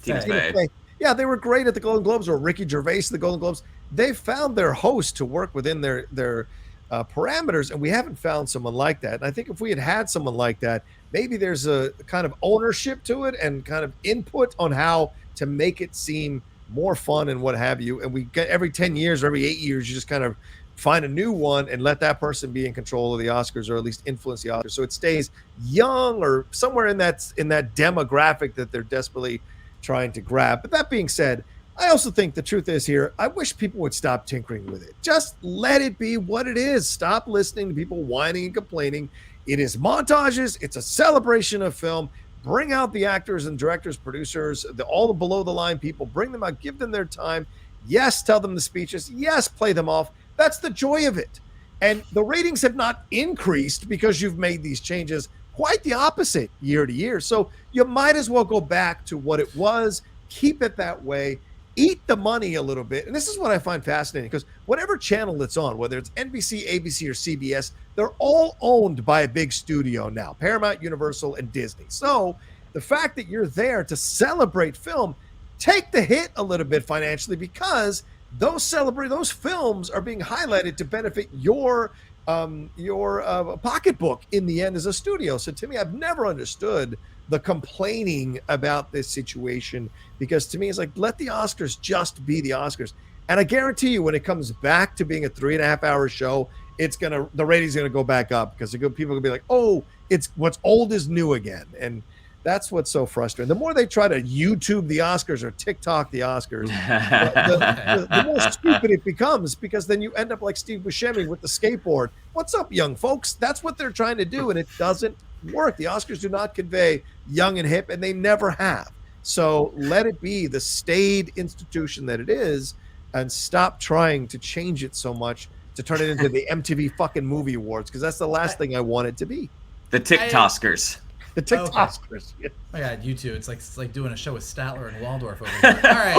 Tina Fey. Yeah, they were great at the Golden Globes, or Ricky Gervais at the Golden Globes. They found their host to work within their parameters, and we haven't found someone like that. And I think if we had someone like that, maybe there's a kind of ownership to it and kind of input on how to make it seem more fun and what have you. And we get every 10 years or every 8 years, you just kind of find a new one and let that person be in control of the Oscars, or at least influence the Oscars, so it stays young or somewhere in that demographic that they're desperately trying to grab. But that being said, I also think the truth is here, I wish people would stop tinkering with it. Just let it be what it is. Stop listening to people whining and complaining. It is montages. It's a celebration of film. Bring out the actors and directors, producers, all the below the line people. Bring them out. Give them their time. Yes, tell them the speeches. Yes, play them off. That's the joy of it. And the ratings have not increased because you've made these changes. Quite the opposite year to year. So you might as well go back to what it was. Keep it that way. eat the money a little bit. And this is what I find fascinating, because whatever channel it's on, whether it's NBC, ABC, or CBS, they're all owned by a big studio now, Paramount, Universal, and Disney. So the fact that you're there to celebrate film, take the hit a little bit financially, because those films are being highlighted to benefit your pocketbook in the end as a studio. So to me, I've never understood the complaining about this situation, because to me it's like, let the Oscars just be the Oscars. And I guarantee you, when it comes back to being a 3.5 hour show, the ratings gonna go back up, because people are gonna be like, oh, it's what's old is new again. And that's what's so frustrating. The more they try to YouTube the Oscars or TikTok the Oscars, the more stupid it becomes, because then you end up like Steve Buscemi with the skateboard. What's up, young folks? That's what they're trying to do, and it doesn't work. The Oscars do not convey young and hip, and they never have. So let it be the staid institution that it is, and stop trying to change it so much to turn it into the MTV fucking Movie Awards, because that's the last thing I want it to be. The TikToskers. The TikTokers. Okay. Oh my God, you two. It's like doing a show with Statler and Waldorf over here. All right.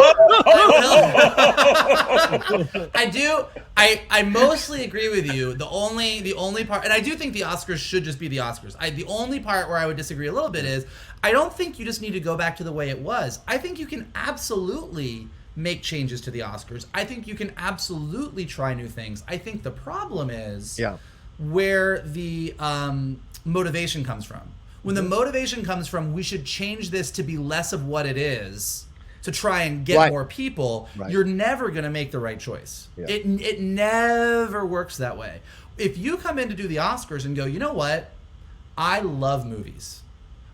I mostly agree with you. The only part, and I do think the Oscars should just be the Oscars. The only part where I would disagree a little bit is, I don't think you just need to go back to the way it was. I think you can absolutely make changes to the Oscars. I think you can absolutely try new things. I think the problem is where the motivation comes from. When the motivation comes from, we should change this to be less of what it is, to try and get more people, you're never going to make the right choice. Yeah. It never works that way. If you come in to do the Oscars and go, you know what? I love movies.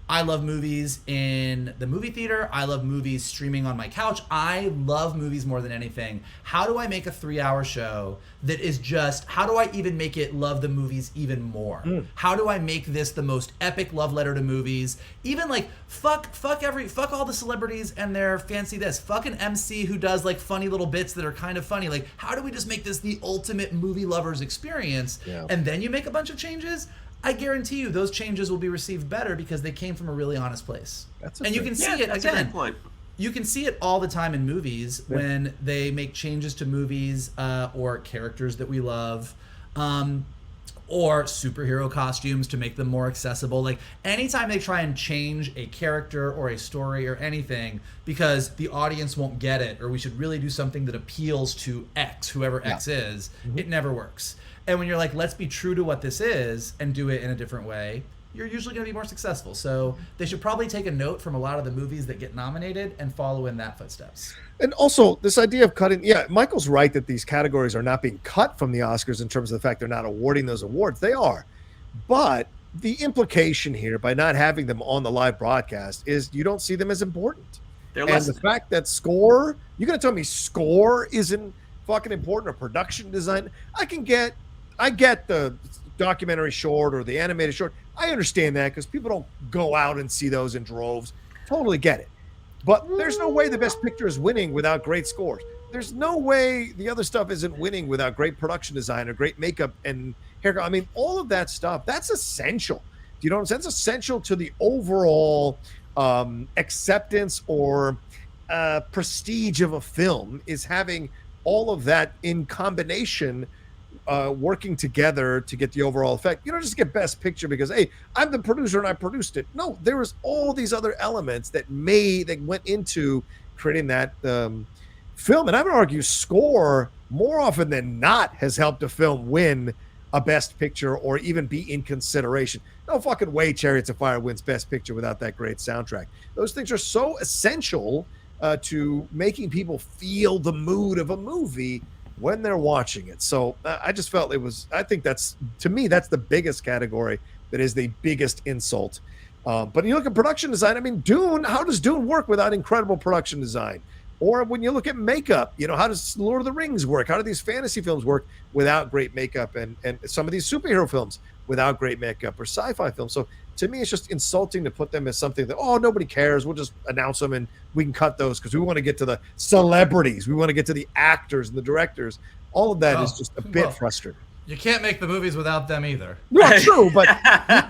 I love movies in the movie theater. I love movies streaming on my couch. I love movies more than anything. How do I make a 3-hour show that is just, how do I even make it love the movies even more? How do I make this the most epic love letter to movies? Even like, fuck all the celebrities and their fancy this. Fuck an MC who does like funny little bits that are kind of funny. Like, how do we just make this the ultimate movie lover's experience? Yeah. And then you make a bunch of changes? I guarantee you those changes will be received better, because they came from a really honest place. And you can see it again. You can see it all the time in movies when they make changes to movies or characters that we love, or superhero costumes to make them more accessible. Like, anytime they try and change a character or a story or anything because the audience won't get it, or we should really do something that appeals to X, whoever X is, it never works. And when you're like, let's be true to what this is and do it in a different way, you're usually going to be more successful. So they should probably take a note from a lot of the movies that get nominated and follow in that footsteps. And also, this idea of cutting, Michael's right that these categories are not being cut from the Oscars in terms of the fact they're not awarding those awards. They are. But the implication here by not having them on the live broadcast is you don't see them as important. And the fact that score, you're going to tell me score isn't fucking important, or production design? I get the documentary short or the animated short. I understand that, because people don't go out and see those in droves. Totally get it. But there's no way the best picture is winning without great scores. There's no way the other stuff isn't winning without great production design or great makeup and haircut. I mean, all of that stuff, that's essential. Do you know what I'm saying? It's essential to the overall acceptance or prestige of a film, is having all of that in combination, working together to get the overall effect. You don't just get best picture because, hey, I'm the producer and I produced it. No, there was all these other elements that went into creating that film. And I would argue score, more often than not, has helped a film win a best picture or even be in consideration. No fucking way Chariots of Fire wins best picture without that great soundtrack. Those things are so essential to making people feel the mood of a movie when they're watching it. So I just felt I think that's, to me, that's the biggest category that is the biggest insult. But you look at production design, I mean, Dune, how does Dune work without incredible production design? Or when you look at makeup, how does Lord of the Rings work? How do these fantasy films work without great makeup? And some of these superhero films without great makeup, or sci-fi films. So to me, it's just insulting to put them as something that, oh, nobody cares. We'll just announce them and we can cut those because we want to get to the celebrities. We want to get to the actors and the directors. All of that is just a bit frustrating. You can't make the movies without them either. Well, true, but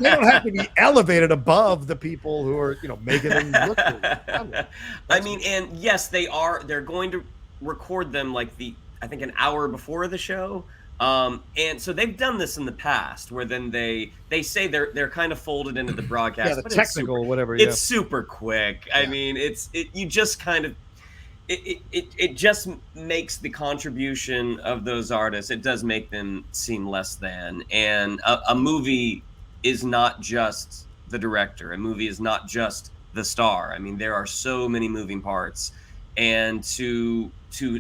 they don't have to be elevated above the people who are, making them look good. I mean, and yes, they're going to record them like I think an hour before the show. And so they've done this in the past where then they say they're kind of folded into the broadcast. Yeah, the but technical, whatever. It's super quick. Yeah. I mean, you just kind of, it just makes the contribution of those artists, it does make them seem less than. And a movie is not just the director. A movie is not just the star. I mean, there are so many moving parts, and to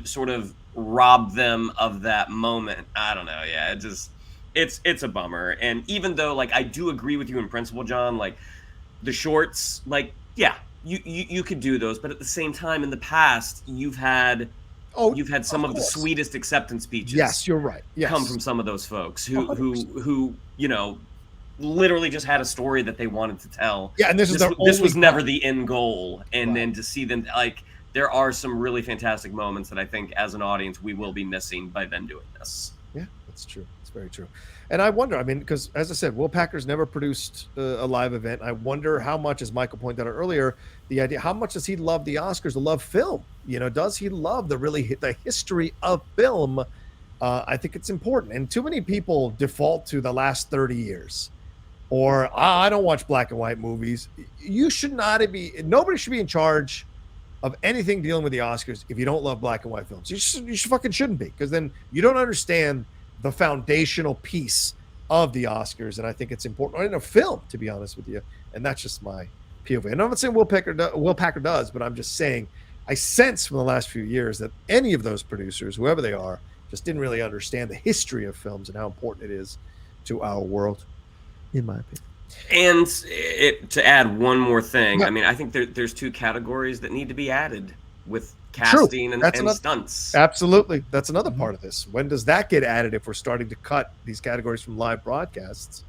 sort of rob them of that moment, I don't know. Yeah, it's a bummer. And even though, like, I do agree with you in principle, John, like the shorts, like, yeah, you could do those, but at the same time, in the past, you've had some of the sweetest acceptance speeches. Yes, you're right. Yes. Come from some of those folks who literally just had a story that they wanted to tell. Yeah, and this was never the end goal. And then to see them, like, there are some really fantastic moments that I think as an audience we will be missing by them doing this. Yeah, that's true. It's very true. And I wonder, I mean, because as I said, Will Packer's never produced a live event. I wonder how much, as Michael pointed out earlier, the idea, how much does he love the Oscars, to love film? Does he love the history of film? I think it's important. And too many people default to the last 30 years. Or, I don't watch black and white movies. Nobody should be in charge of anything dealing with the Oscars if you don't love black and white films. You fucking shouldn't be, because then you don't understand the foundational piece of the Oscars, and I think it's important in a film, to be honest with you. And that's just my POV. And I'm not saying Will Packer does, but I'm just saying I sense from the last few years that any of those producers, whoever they are, just didn't really understand the history of films and how important it is to our world, in my opinion. And to add one more thing, yeah. I mean, I think there's two categories that need to be added with casting and stunts. Absolutely. That's another part of this. When does that get added if we're starting to cut these categories from live broadcasts?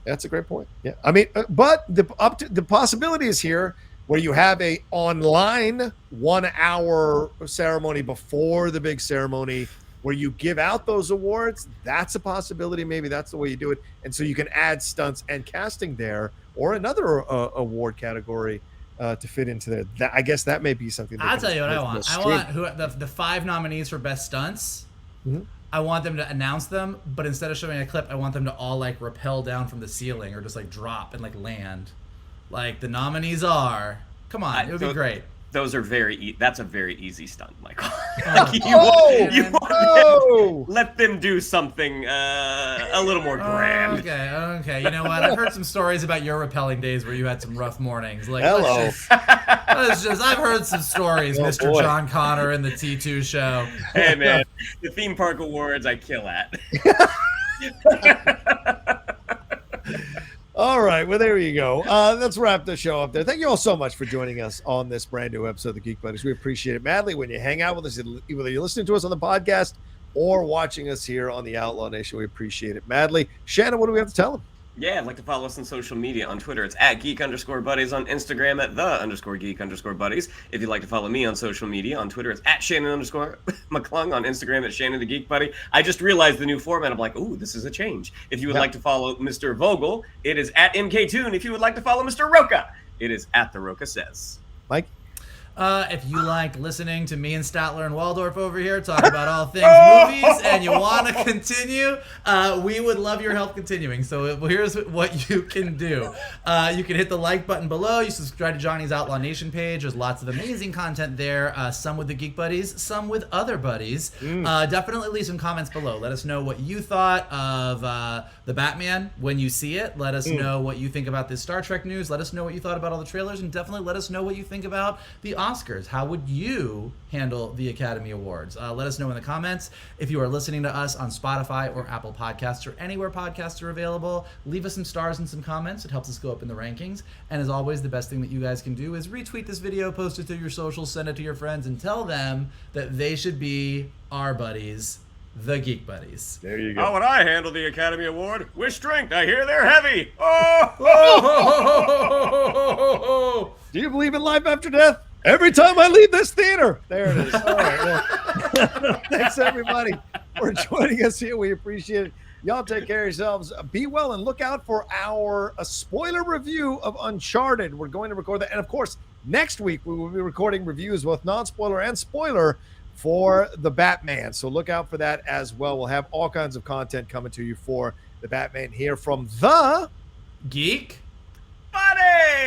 That's a great point. Yeah. I mean, but the possibility is here where you have a online 1 hour ceremony before the big ceremony where you give out those awards. That's a possibility. Maybe that's the way you do it. And so you can add stunts and casting there, or another award category to fit into there. I guess that may be something. I'll tell you what I want. I want the 5 nominees for best stunts. Mm-hmm. I want them to announce them, but instead of showing a clip, I want them to all like rappel down from the ceiling or just like drop and like land. Like the nominees are. Come on, it would be great. Those are that's a very easy stunt, Michael. Let them do something a little more grand. Okay. You know what? I've heard some stories about your rappelling days where you had some rough mornings. Like, hello. I've heard some stories, Mr. Boy. John Connor in the T2 show. Hey, man, the theme park awards I kill at. All right, well, there you go. Let's wrap the show up there. Thank you all so much for joining us on this brand new episode of the Geek Buddies. We appreciate it madly when you hang out with us, whether you're listening to us on the podcast or watching us here on the Outlaw Nation. We appreciate it madly. Shannon, what do we have to tell them? Yeah, I'd like to follow us on social media. On Twitter, it's @geek_buddies. On Instagram, @the_geek_buddies. If you'd like to follow me on social media, on Twitter, it's @Shannon_McClung. On Instagram, it's Shannon the Geek Buddy. I just realized the new format. I'm like, ooh, this is a change. If you would like to follow Mr. Vogel, it is @MKToon. If you would like to follow Mr. Rocha, it is @TheRochaSays. Mike? If you like listening to me and Statler and Waldorf over here talk about all things movies and you want to continue, we would love your help continuing. So here's what you can do. You can hit the like button below. You subscribe to Johnny's Outlaw Nation page. There's lots of amazing content there. Some with the Geek Buddies, some with other buddies. Definitely leave some comments below. Let us know what you thought of the Batman when you see it. Let us know what you think about this Star Trek news. Let us know what you thought about all the trailers, and definitely let us know what you think about the Oscars. How would you handle the Academy Awards? Let us know in the comments. If you are listening to us on Spotify or Apple Podcasts or anywhere podcasts are available, leave us some stars and some comments. It helps us go up in the rankings. And as always, the best thing that you guys can do is retweet this video, post it to your socials, send it to your friends, and tell them that they should be our buddies, the Geek Buddies. There you go. How would I handle the Academy Award? With strength. I hear they're heavy. Do you believe in life after death? Every time I leave this theater. There it is. All right. Well, thanks, everybody, for joining us here. We appreciate it. Y'all take care of yourselves. Be well and look out for our spoiler review of Uncharted. We're going to record that. And of course, next week we will be recording reviews, both non-spoiler and spoiler, for the Batman. So look out for that as well. We'll have all kinds of content coming to you for the Batman here from the Buddy!